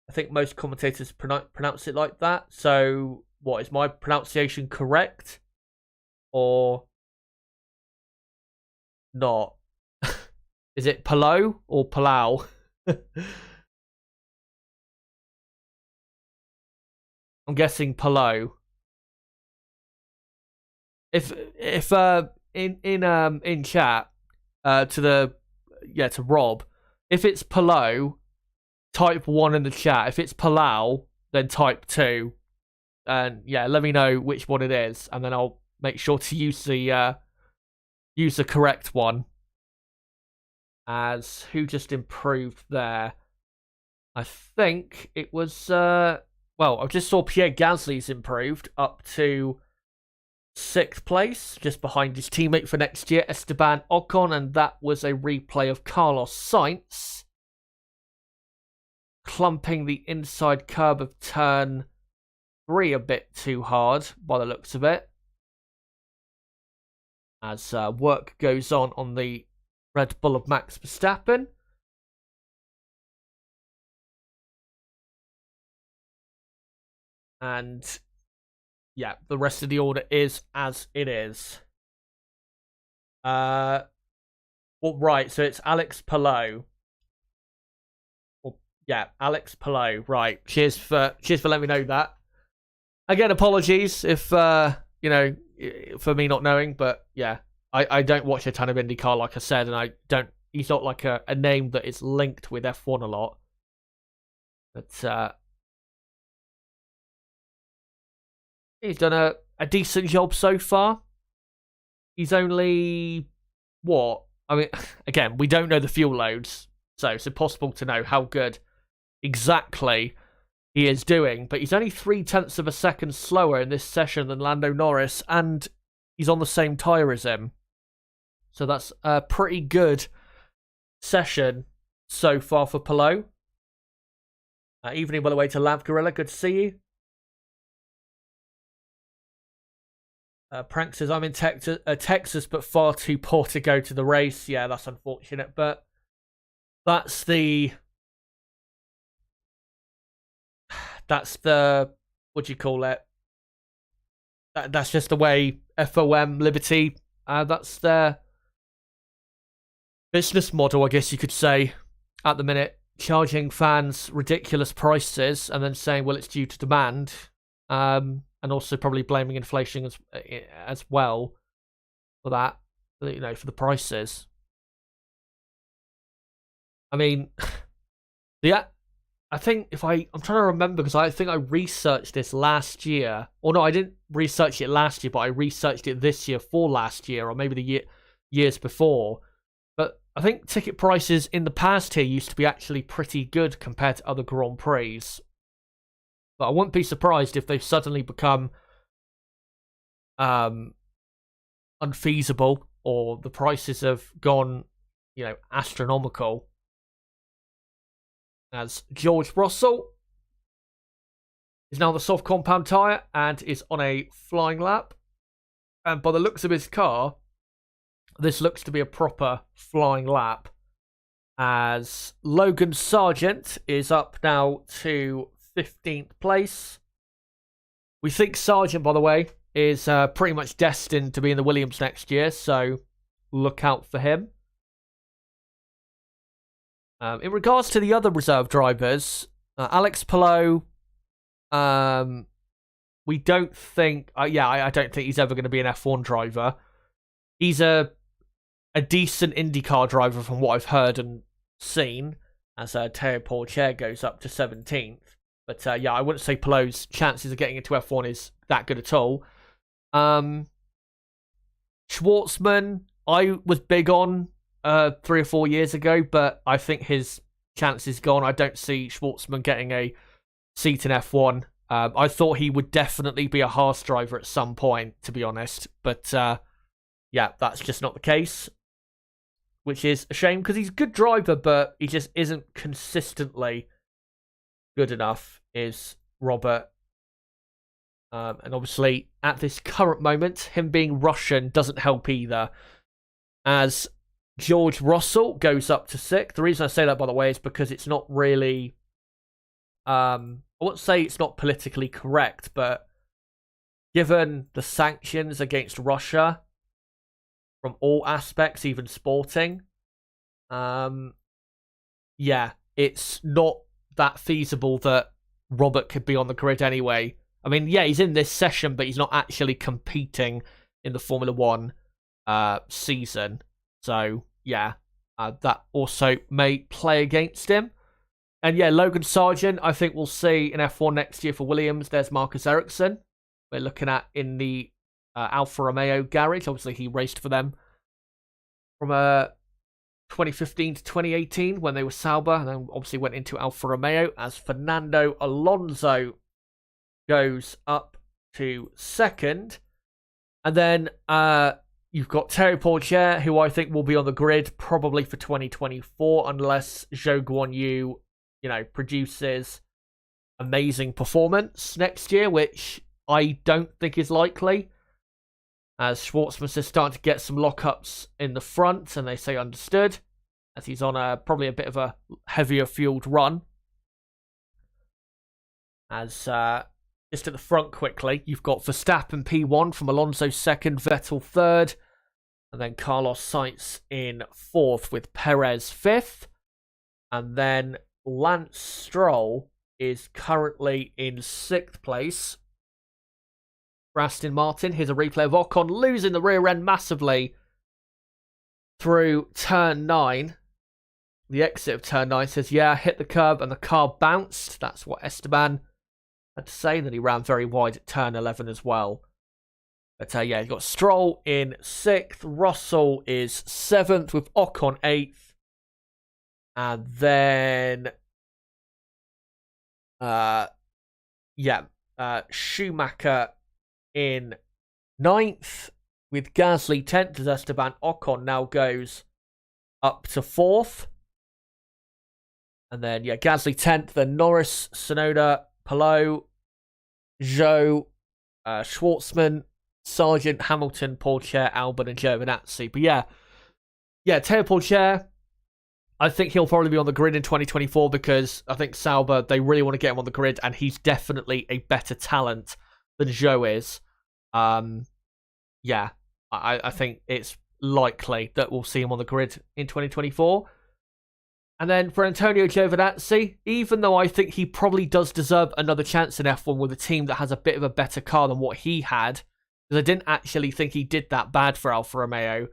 I think most commentators pronounce it like that. So, what is my pronunciation correct or not? Is it Palau or Palau? I'm guessing Palau. If in chat to Rob, if it's Palau, type 1 in the chat. If it's Palau, then type 2. And yeah, let me know which one it is, and then I'll make sure to use the correct one. As who just improved there? I think it was I just saw Pierre Gasly's improved up to 6th place, just behind his teammate for next year, Esteban Ocon, and that was a replay of Carlos Sainz clumping the inside curb of turn 3 a bit too hard by the looks of it, as work goes on the Red Bull of Max Verstappen. And yeah, the rest of the order is as it is. Right, so it's Alex Palou. Yeah, Alex Palou. Right. Cheers for letting me know that. Again, apologies if for me not knowing, but yeah, I don't watch a ton of IndyCar, like I said, and he's not like a name that is linked with F1 a lot. But he's done a decent job so far. He's only again, we don't know the fuel loads, so it's impossible to know how good exactly he is doing, but he's only 0.3 of a second slower in this session than Lando Norris, and he's on the same tyre as him. So that's a pretty good session so far for Palou. Evening, by the way, to Lav Gorilla. Good to see you. Prank says, I'm in Texas, but far too poor to go to the race. Yeah, that's unfortunate, but that's the what do you call it? That's just the way FOM Liberty. That's their business model, I guess you could say, at the minute, charging fans ridiculous prices and then saying, well, it's due to demand, and also probably blaming inflation as well for that, for the prices. I mean, yeah. I think I'm trying to remember, because I think I researched this last year. Or no, I didn't research it last year, but I researched it this year for last year, or maybe the years before. But I think ticket prices in the past here used to be actually pretty good compared to other Grand Prix. But I wouldn't be surprised if they've suddenly become unfeasible, or the prices have gone, astronomical. As George Russell is now the soft compound tyre and is on a flying lap. And by the looks of his car, this looks to be a proper flying lap. As Logan Sargent is up now to 15th place. We think Sargent, by the way, is pretty much destined to be in the Williams next year, so look out for him. In regards to the other reserve drivers, Alex Palou, we don't think... I don't think he's ever going to be an F1 driver. He's a decent IndyCar driver from what I've heard and seen, as Teo Porcher goes up to 17th. But I wouldn't say Palou's chances of getting into F1 is that good at all. Schwartzman, I was big on 3 or 4 years ago, but I think his chance is gone. I don't see Schwartzman getting a seat in F1 I thought he would definitely be a Haas driver at some point, to be honest. But yeah, that's just not the case, which is a shame because he's a good driver, but he just isn't consistently good enough, is Robert. And obviously, at this current moment, him being Russian doesn't help either, as George Russell goes up to 6th. The reason I say that, by the way, is because it's not really... I wouldn't say it's not politically correct, but given the sanctions against Russia from all aspects, even sporting, yeah, it's not that feasible that Robert could be on the grid anyway. I mean, yeah, he's in this session, but he's not actually competing in the Formula 1 season. So, yeah, that also may play against him. And yeah, Logan Sargent, I think we'll see in F1 next year for Williams. There's Marcus Erickson. We're looking at in the Alfa Romeo garage. Obviously, he raced for them from 2015 to 2018 when they were Sauber, and then obviously went into Alfa Romeo as Fernando Alonso goes up to 2nd. And then you've got Terry Porcher, who I think will be on the grid probably for 2024, unless Zhou Guanyu, produces amazing performance next year, which I don't think is likely, as Schwartzman is starting to get some lockups in the front, and they say understood, as he's on probably a bit of a heavier fueled run. As just at the front quickly, you've got Verstappen P1 from Alonso 2nd, Vettel 3rd, and then Carlos Sainz in 4th with Perez 5th. And then Lance Stroll is currently in 6th place. For Aston Martin, here's a replay of Ocon losing the rear end massively through turn 9. The exit of turn 9 says, yeah, hit the curb and the car bounced. That's what Esteban had to say. That he ran very wide at turn 11 as well. But yeah, you've got Stroll in 6th. Russell is 7th with Ocon 8th. And then, Schumacher in 9th with Gasly 10th as Esteban Ocon now goes up to 4th. And then, Gasly 10th, then Norris, Tsunoda, Palou, Zhou, Schwartzman, Sargent, Hamilton, Porcher, Albon, and Giovinazzi. But Teo Porcher, I think he'll probably be on the grid in 2024 because I think Sauber, they really want to get him on the grid, and he's definitely a better talent than Zhou is. I think it's likely that we'll see him on the grid in 2024. And then for Antonio Giovinazzi, even though I think he probably does deserve another chance in F1 with a team that has a bit of a better car than what he had, because I didn't actually think he did that bad for Alfa Romeo.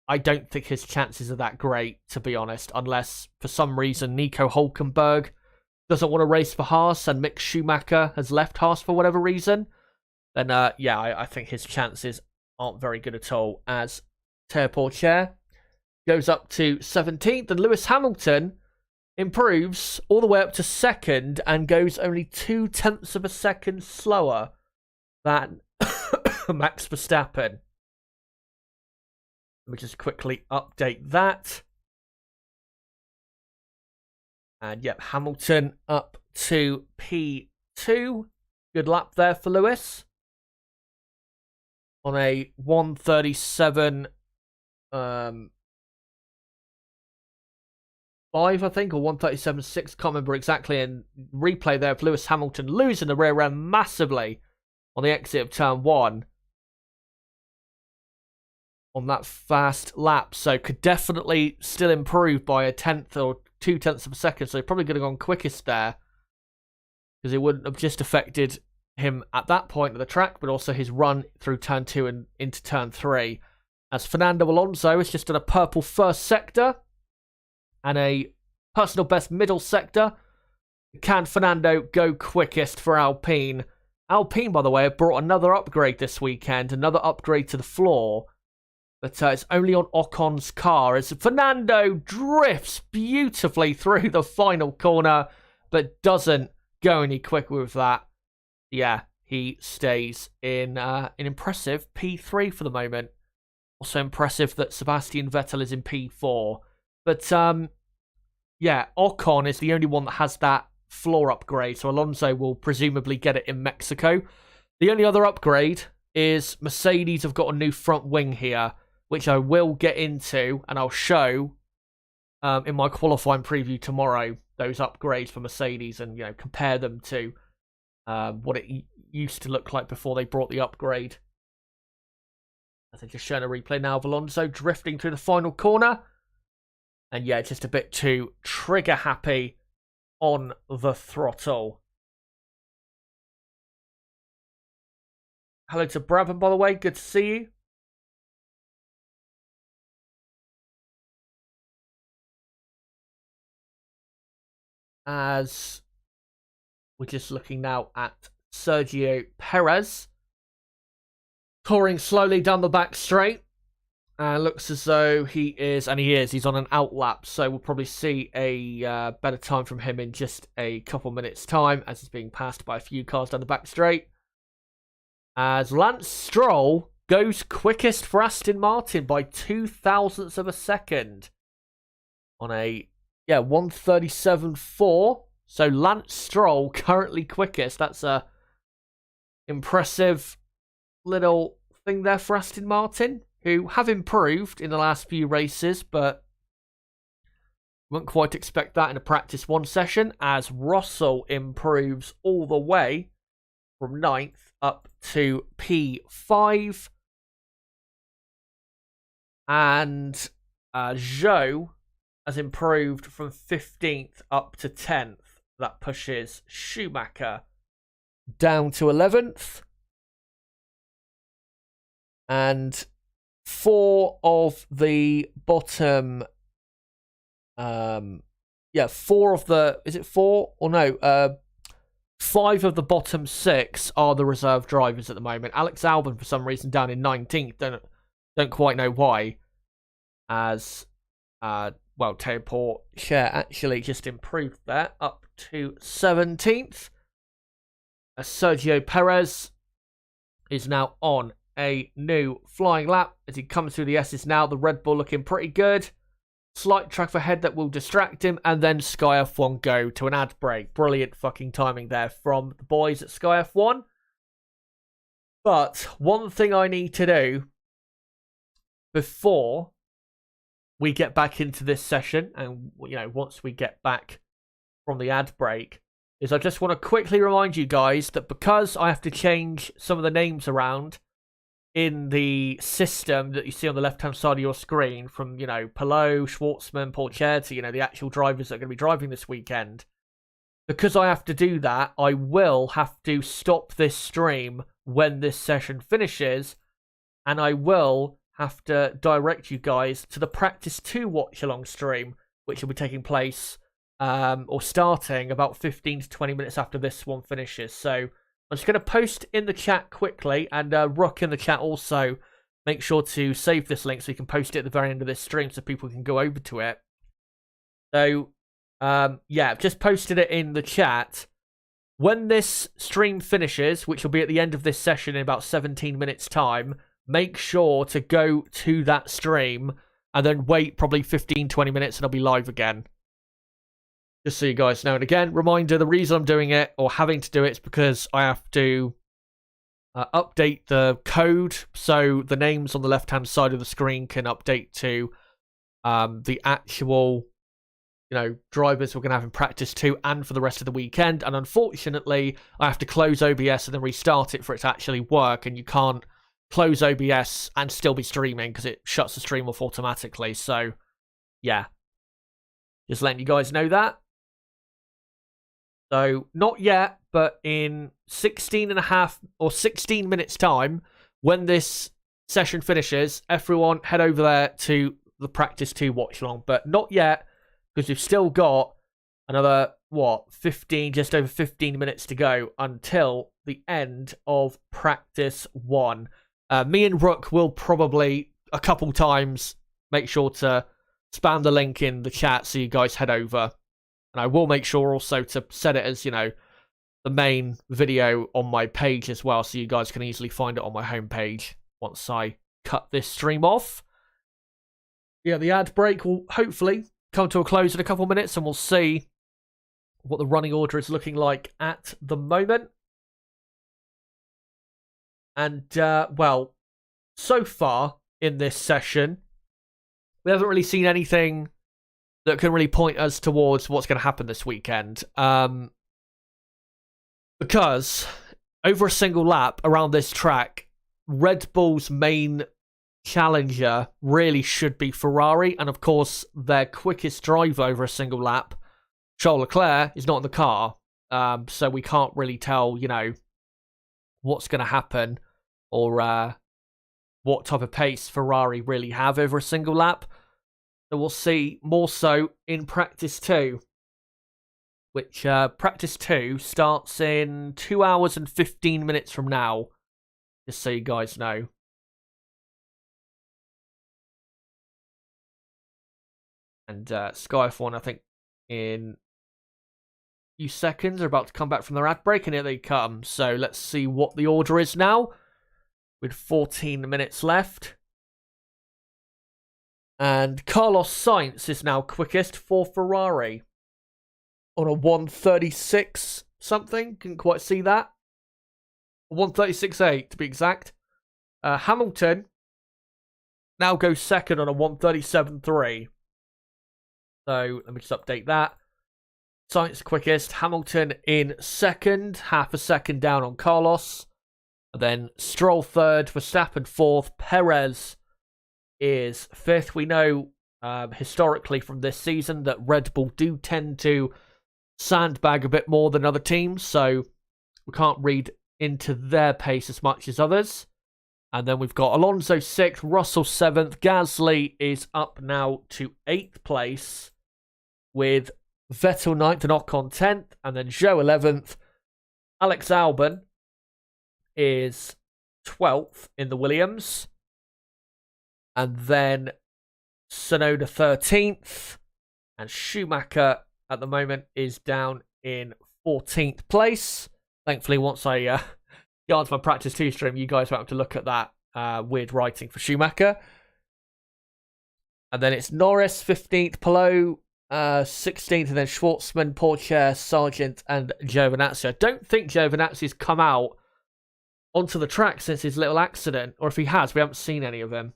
I don't think his chances are that great, to be honest, unless for some reason Nico Hülkenberg doesn't want to race for Haas and Mick Schumacher has left Haas for whatever reason. Then, I think his chances aren't very good at all, as Teo Porcher goes up to 17th, and Lewis Hamilton improves all the way up to 2nd and goes only 0.2 of a second slower than Max Verstappen. Let me just quickly update that. And Hamilton up to P2. Good lap there for Lewis. On a 1:37 5, I think, or 1:37.6, can't remember exactly. And replay there of Lewis Hamilton losing the rear end massively on the exit of turn 1 on that fast lap. So could definitely still improve by a 1/10 or 0.2 of a second. So probably going to go on quickest there, because it wouldn't have just affected him at that point of the track, but also his run through turn 2 and into turn 3. As Fernando Alonso is just in a purple first sector and a personal best middle sector. Can Fernando go quickest for Alpine? Alpine, by the way, have brought another upgrade this weekend, another upgrade to the floor. But it's only on Ocon's car as Fernando drifts beautifully through the final corner, but doesn't go any quicker with that, yeah, he stays in an impressive P3 for the moment. Also impressive that Sebastian Vettel is in P4. But, yeah, Ocon is the only one that has that floor upgrade, so Alonso will presumably get it in Mexico. The only other upgrade is Mercedes have got a new front wing here, which I will get into, and I'll show in my qualifying preview tomorrow, those upgrades for Mercedes, and compare them to what it used to look like before they brought the upgrade. As I just shown a replay now of Alonso drifting through the final corner. And yeah, just a bit too trigger happy on the throttle. Hello to Brabham, by the way. Good to see you. As we're just looking now at Sergio Perez. Touring slowly down the back straight. Looks as though he is, and he is, he's on an outlap, so we'll probably see a better time from him in just a couple minutes' time, as he's being passed by a few cars down the back straight. As Lance Stroll goes quickest for Aston Martin by 0.02 of a second. On a, 1:37.4. So Lance Stroll currently quickest. That's a impressive little thing there for Aston Martin, who have improved in the last few races, but wouldn't quite expect that in a practice one session, as Russell improves all the way from 9th up to P5. And Zhou has improved from 15th up to 10th. That pushes Schumacher down to 11th. And 4 of the bottom, 4 of the, is it 4 or no? 5 of the bottom 6 are the reserve drivers at the moment. Alex Albon, for some reason, down in 19th. Don't quite know why. As, Teo Porcher actually just improved there up to 17th. As Sergio Perez is now on a new flying lap as he comes through the S's now. The Red Bull looking pretty good. Slight track ahead that will distract him, and then Sky F1 go to an ad break. Brilliant fucking timing there from the boys at Sky F1. But one thing I need to do before we get back into this session, and once we get back from the ad break, is I just want to quickly remind you guys that because I have to change some of the names around in the system that you see on the left-hand side of your screen, from, Palou, Schwartzman, Porcher to, the actual drivers that are going to be driving this weekend. Because I have to do that, I will have to stop this stream when this session finishes, and I will have to direct you guys to the Practice 2 watch-along stream, which will be taking place, or starting about 15 to 20 minutes after this one finishes. So I'm just going to post in the chat quickly, and Rook in the chat also, make sure to save this link so you can post it at the very end of this stream so people can go over to it. So, just posted it in the chat. When this stream finishes, which will be at the end of this session in about 17 minutes time, make sure to go to that stream and then wait probably 15-20 minutes and I'll be live again. Just so you guys know. And again, reminder, the reason I'm doing it, or having to do it, is because I have to update the code so the names on the left-hand side of the screen can update to the actual, drivers we're going to have in Practice 2 and for the rest of the weekend. And unfortunately, I have to close OBS and then restart it for it to actually work. And you can't close OBS and still be streaming because it shuts the stream off automatically. So, yeah. Just letting you guys know that. So, not yet, but in 16 minutes time, when this session finishes, everyone head over there to the Practice 2 watch along. But not yet, because we've still got another, just over 15 minutes to go until the end of Practice 1. Me and Rook will probably, a couple times, make sure to spam the link in the chat so you guys head over. And I will make sure also to set it as, the main video on my page as well, so you guys can easily find it on my homepage once I cut this stream off. Yeah, the ad break will hopefully come to a close in a couple minutes, and we'll see what the running order is looking like at the moment. And, well, so far in this session, we haven't really seen anything that can really point us towards what's going to happen this weekend. Because over a single lap around this track, Red Bull's main challenger really should be Ferrari. And, of course, their quickest driver over a single lap, Charles Leclerc, is not in the car. So we can't really tell, you know, what's going to happen or what type of pace Ferrari really have over a single lap. So we'll see more so in practice 2, which practice 2 starts in 2 hours and 15 minutes from now, just so you guys know. And Sky F1, I think, in a few seconds are about to come back from their ad break, and here they come. So let's see what the order is now, with 14 minutes left. And Carlos Sainz is now quickest for Ferrari on a 1:36 something. Couldn't quite see that. 1:36.8 to be exact. Hamilton now goes second on a 1:37.3. So let me just update that. Sainz quickest. Hamilton in second, half a second down on Carlos. And then Stroll third, Verstappen fourth, Perez is fifth. We know historically from this season that Red Bull do tend to sandbag a bit more than other teams, so we can't read into their pace as much as others. And then we've got Alonso 6th, Russell 7th, Gasly is up now to 8th place, with Vettel 9th and Ocon 10th, and then Zhou 11th. Alex Albon is 12th in the Williams. And then Tsunoda 13th. And Schumacher at the moment is down in 14th place. Thankfully, once I get onto my practice 2 stream, you guys won't have to look at that weird writing for Schumacher. And then it's Norris 15th, Palou 16th, and then Schwartzman, Pourchaire, Sargent, and Giovinazzi. I don't think Giovinazzi's come out onto the track since his little accident, or if he has, we haven't seen any of him.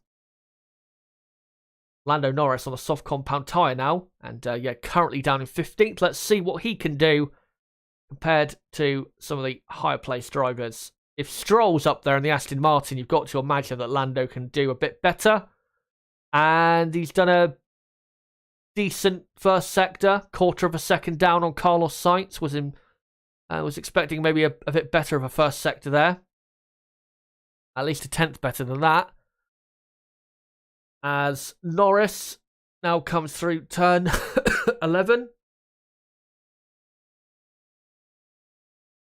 Lando Norris on a soft compound tyre now, and yeah, currently down in 15th. Let's see what he can do compared to some of the higher placed drivers. If Stroll's up there in the Aston Martin, you've got to imagine that Lando can do a bit better. And he's done a decent first sector, quarter of a second down on Carlos Sainz. Was expecting maybe a bit better of a first sector there. At least a 10th better than that. As Norris now comes through turn 11.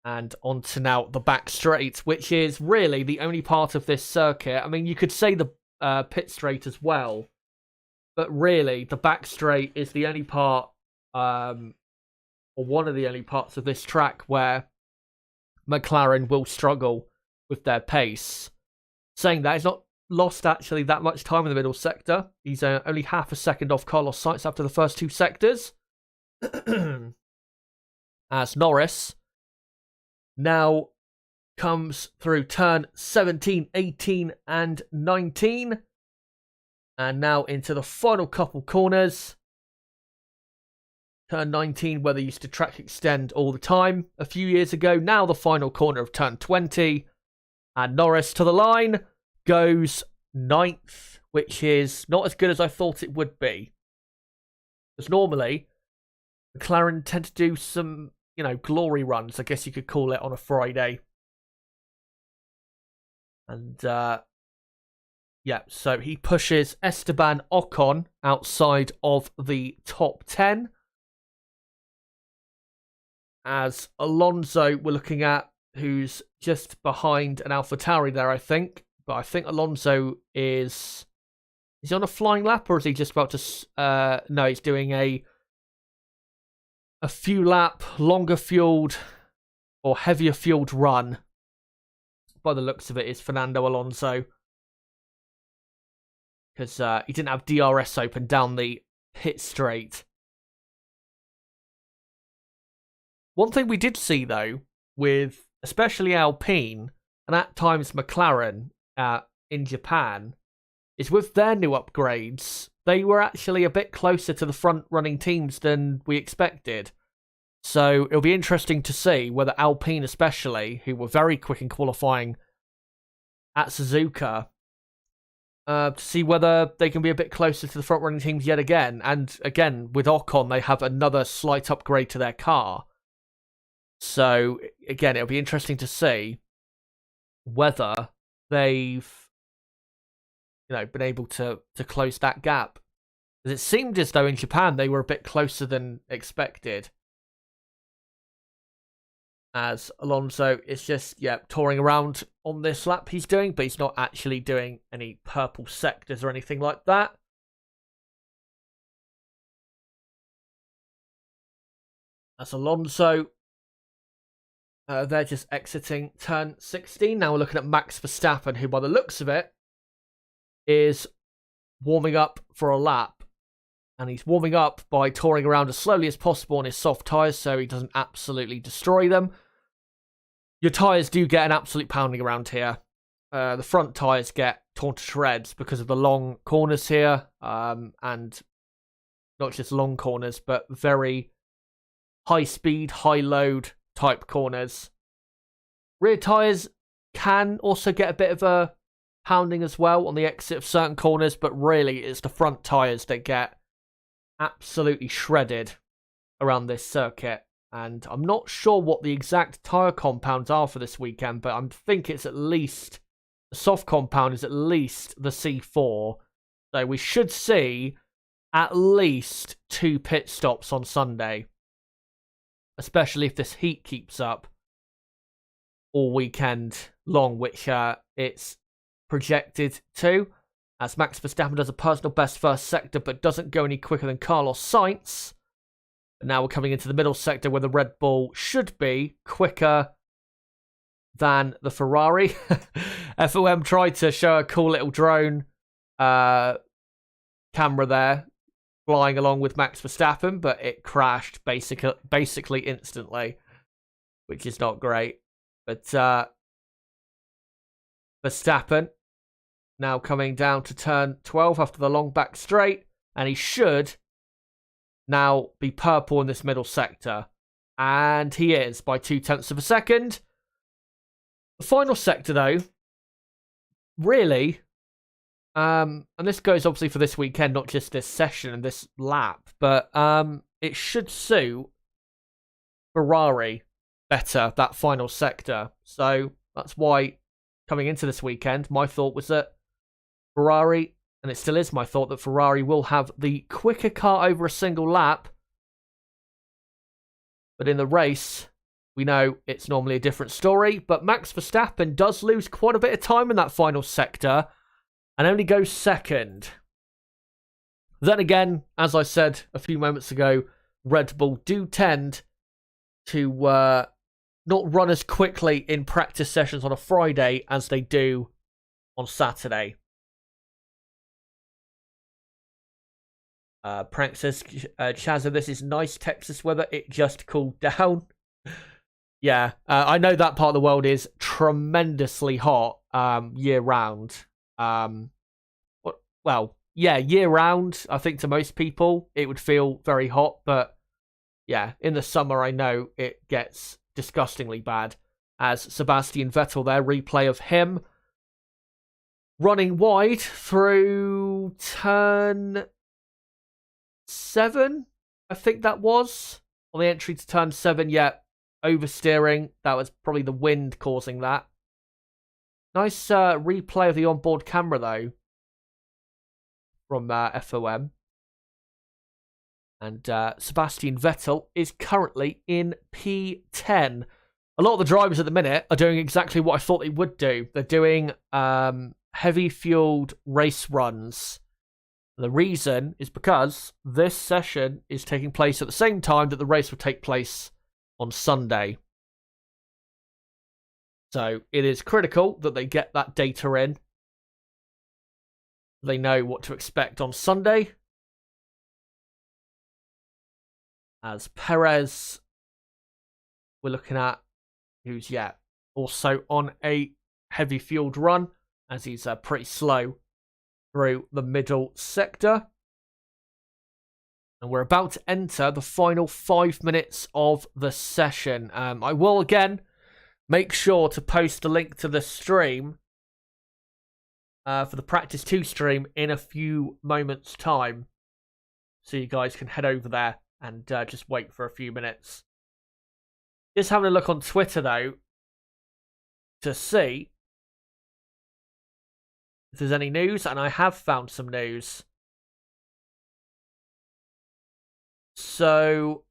And on to now the back straight, which is really the only part of this circuit. I mean, you could say the pit straight as well. But really, the back straight is the only part, or one of the only parts of this track where McLaren will struggle with their pace. Saying that, he's not lost actually that much time in the middle sector. He's only half a second off Carlos Sainz after the first 2 sectors. As Norris now comes through turn 17, 18, and 19. And now into the final couple corners. Turn 19, where they used to track extend all the time a few years ago. Now the final corner of turn 20. And Norris to the line goes 9th, which is not as good as I thought it would be. Because normally, McLaren tend to do some, you know, glory runs, I guess you could call it, on a Friday. And, yeah, so he pushes Esteban Ocon outside of the top 10. As Alonso we're looking at, who's just behind an AlphaTauri there, I think. But I think Alonso is he on a flying lap, or is he just about to... no, he's doing a few lap, longer fueled, or heavier fueled run, by the looks of it, is Fernando Alonso. Because he didn't have DRS open down the pit straight. One thing we did see, though, with especially Alpine and at times McLaren in Japan, is with their new upgrades, they were actually a bit closer to the front-running teams than we expected. So it'll be interesting to see whether Alpine especially, who were very quick in qualifying at Suzuka, to see whether they can be a bit closer to the front-running teams yet again. And again, with Ocon, they have another slight upgrade to their car. So again, it'll be interesting to see whether they've been able to close that gap. Because it seemed as though in Japan they were a bit closer than expected. As Alonso is just, touring around on this lap he's doing, but he's not actually doing any purple sectors or anything like that. As Alonso, they're just exiting turn 16. Now we're looking at Max Verstappen, who by the looks of it is warming up for a lap. And he's warming up by touring around as slowly as possible on his soft tyres so he doesn't absolutely destroy them. Your tyres do get an absolute pounding around here. The front tyres get torn to shreds because of the long corners here. And not just long corners, but very high speed, high load type corners. Rear tyres can also get a bit of a pounding as well on the exit of certain corners, but really it's the front tyres that get absolutely shredded around this circuit. And I'm not sure what the exact tyre compounds are for this weekend, but I think it's at least, the soft compound is at least the C4. So we should see at least 2 pit stops on Sunday, especially if this heat keeps up all weekend long, which it's projected to. As Max Verstappen does a personal best first sector, but doesn't go any quicker than Carlos Sainz. And now we're coming into the middle sector where the Red Bull should be quicker than the Ferrari. FOM tried to show a cool little drone camera there, flying along with Max Verstappen, but it crashed basically instantly, which is not great. But Verstappen now coming down to turn 12 after the long back straight, and he should now be purple in this middle sector. And he is by 0.2 of a second. The final sector, though, really, and this goes obviously for this weekend, not just this session and this lap, but it should suit Ferrari better, that final sector. So that's why coming into this weekend, my thought was that Ferrari, and it still is my thought, that Ferrari will have the quicker car over a single lap. But in the race, we know it's normally a different story. But Max Verstappen does lose quite a bit of time in that final sector and only goes second. Then again, as I said a few moments ago, Red Bull do tend to not run as quickly in practice sessions on a Friday as they do on Saturday. Prank says, Chazza, this is nice Texas weather. It just cooled down. Yeah, I know that part of the world is tremendously hot year round. Well, yeah, year round, I think to most people, it would feel very hot. But yeah, in the summer, I know it gets disgustingly bad. As Sebastian Vettel there, replay of him running wide through turn 7, I think that was, on the entry to turn 7. Yeah, oversteering. That was probably the wind causing that. Nice replay of the onboard camera, though, from FOM. And Sebastian Vettel is currently in P10. A lot of the drivers at the minute are doing exactly what I thought they would do. They're doing heavy-fueled race runs. The reason is because this session is taking place at the same time that the race will take place on Sunday. So it is critical that they get that data in. They know what to expect on Sunday. As Perez, we're looking at, who's, also on a heavy fueled run, as he's pretty slow through the middle sector. And we're about to enter the final 5 minutes of the session. I will, again, make sure to post a link to the stream for the Practice 2 stream in a few moments' time. So you guys can head over there and just wait for a few minutes. Just having a look on Twitter, though, to see if there's any news. And I have found some news. So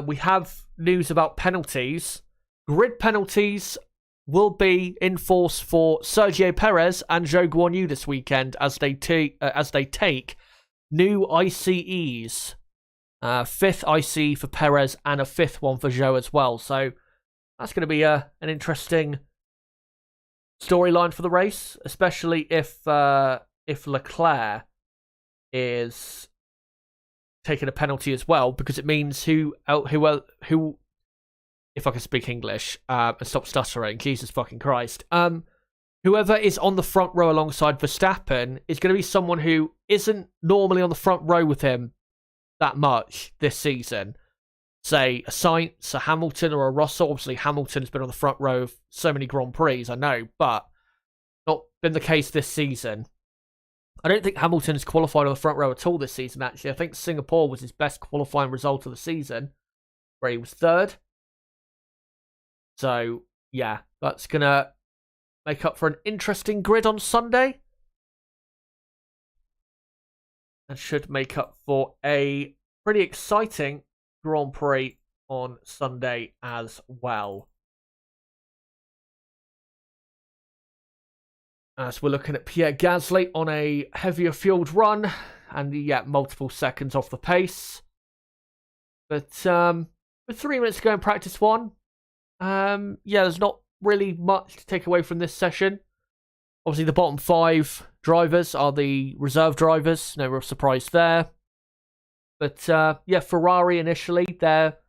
we have news about penalties. Grid penalties will be in force for Sergio Perez and Zhou Guanyu this weekend as they take new ICEs. Fifth IC for Perez and a fifth one for Zhou as well. So that's going to be an interesting storyline for the race, especially if Leclerc is taking a penalty as well, because it means who if I can speak English and stop stuttering, Jesus fucking Christ, whoever is on the front row alongside Verstappen is going to be someone who isn't normally on the front row with him that much this season. Say a Sainz, a Hamilton, or a Russell. Obviously Hamilton's been on the front row of so many Grand Prix, I know, but not been the case this season. I don't think Hamilton's qualified on the front row at all this season, actually. I think Singapore was his best qualifying result of the season, where he was third. So, yeah, that's going to make up for an interesting grid on Sunday. And should make up for a pretty exciting Grand Prix on Sunday as well. As we're looking at Pierre Gasly on a heavier fueled run, and multiple seconds off the pace. But with 3 minutes to go in practice 1, there's not really much to take away from this session. Obviously, the bottom 5 drivers are the reserve drivers. No real surprise there. But Ferrari initially, their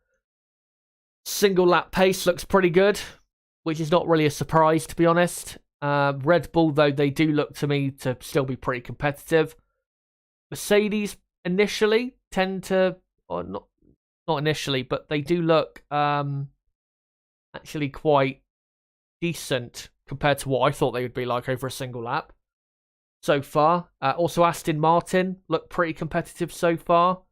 single lap pace looks pretty good, which is not really a surprise, to be honest. Red Bull, though, they do look to me to still be pretty competitive. Mercedes initially tend to, or not initially, but they do look actually quite decent compared to what I thought they would be like over a single lap so far. Also, Aston Martin look pretty competitive so far.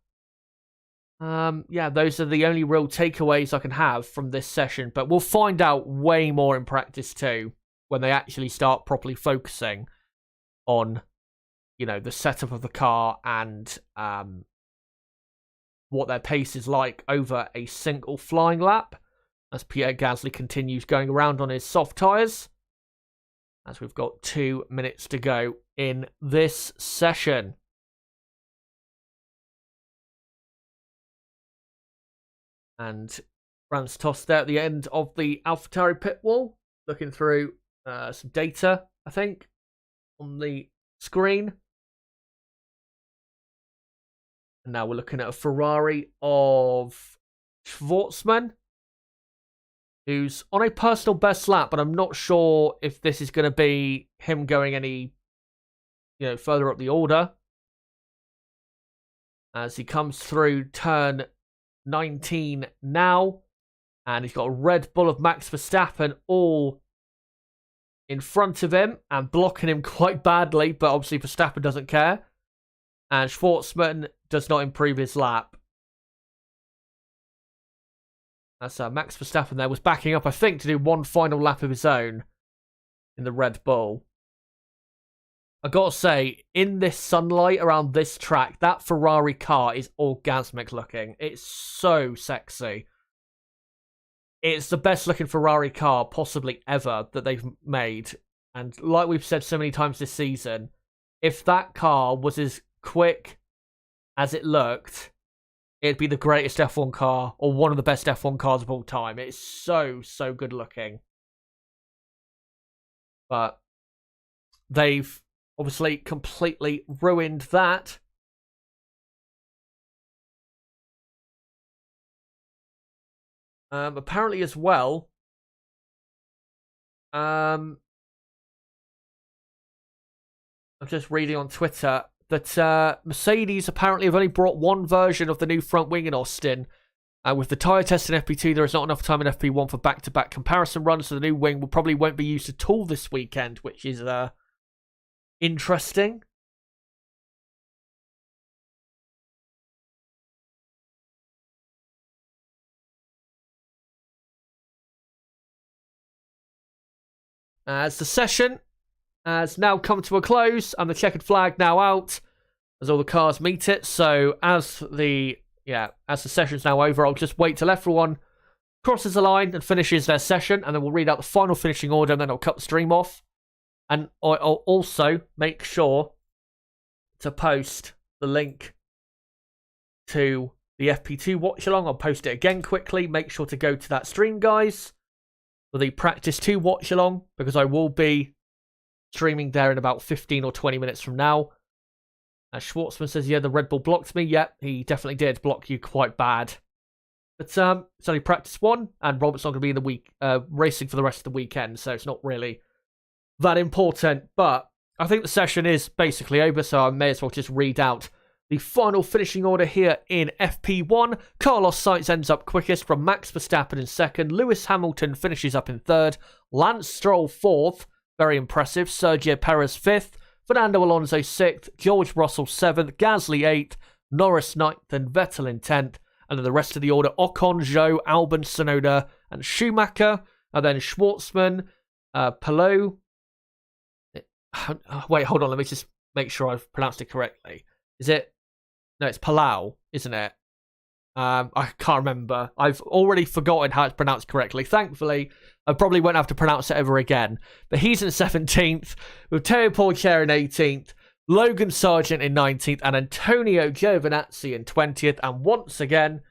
Those are the only real takeaways I can have from this session, but we'll find out way more in practice too, when they actually start properly focusing on, the setup of the car and what their pace is like over a single flying lap, as Pierre Gasly continues going around on his soft tyres, as we've got 2 minutes to go in this session. And Franz Tost there at the end of the AlphaTauri pit wall, looking through some data, I think, on the screen. And now we're looking at a Ferrari of Schwartzman, who's on a personal best lap, but I'm not sure if this is going to be him going any, further up the order. As he comes through turn 19 now, and he's got a Red Bull of Max Verstappen all in front of him and blocking him quite badly, but obviously Verstappen doesn't care. And Schwartzman does not improve his lap. As Max Verstappen there was backing up, I think, to do one final lap of his own in the Red Bull. I gotta say, in this sunlight around this track, that Ferrari car is orgasmic looking. It's so sexy. It's the best looking Ferrari car possibly ever that they've made. And like we've said so many times this season, if that car was as quick as it looked, it'd be the greatest F1 car, or one of the best F1 cars of all time. It's so, so good looking. But they've obviously completely ruined that. Apparently as well, I'm just reading on Twitter that Mercedes apparently have only brought one version of the new front wing in Austin. With the tyre test in FP2, there is not enough time in FP1 for back-to-back comparison runs, so the new wing probably won't be used at all this weekend, which is interesting. As the session has now come to a close, and the checkered flag now out, as all the cars meet it. So as the session's now over, I'll just wait till everyone crosses the line and finishes their session, and then we'll read out the final finishing order, and then I'll cut the stream off. And I'll also make sure to post the link to the FP2 watch-along. I'll post it again quickly. Make sure to go to that stream, guys, for the Practice 2 watch-along, because I will be streaming there in about 15 or 20 minutes from now. Schwartzman says, yeah, the Red Bull blocked me. Yep, he definitely did block you quite bad. But it's only Practice 1, and Robert's not going to be in the week racing for the rest of the weekend, so it's not really that important. But I think the session is basically over, so I may as well just read out the final finishing order here in FP1. Carlos Sainz ends up quickest from Max Verstappen in second. Lewis Hamilton finishes up in third. Lance Stroll fourth. Very impressive. Sergio Perez fifth. Fernando Alonso 6th, George Russell 7th, Gasly 8th, Norris 9th, and Vettel in 10th. And then the rest of the order, Ocon, Zhou, Albon, Tsunoda, and Schumacher. And then Schwartzman, Palou. Wait, hold on, let me just make sure I've pronounced it correctly. Is it? No, it's Palau, isn't it? I can't remember. I've already forgotten how it's pronounced correctly. Thankfully, I probably won't have to pronounce it ever again. But he's in 17th, with Teo Porcher in 18th, Logan Sargent in 19th, and Antonio Giovinazzi in 20th. And once again,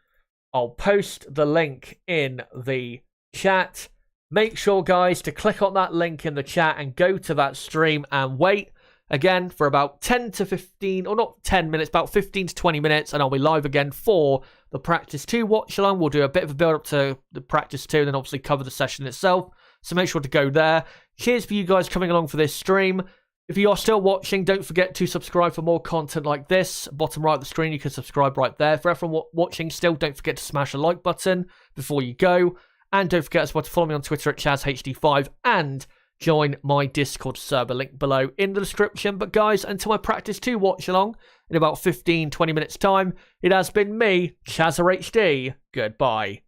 I'll post the link in the chat. Make sure, guys, to click on that link in the chat and go to that stream and wait again for about 10 to 15, or not 10 minutes, about 15 to 20 minutes, and I'll be live again for the Practice 2 watch-along. We'll do a bit of a build-up to the Practice 2 and then obviously cover the session itself, so make sure to go there. Cheers for you guys coming along for this stream. If you are still watching, don't forget to subscribe for more content like this. Bottom right of the screen, you can subscribe right there. For everyone watching still, don't forget to smash the like button before you go. And don't forget as well to follow me on Twitter at ChazHD5 and join my Discord server, link below in the description. But guys, until my Practice 2 watch along in about 15-20 minutes time, it has been me, ChazHD. Goodbye.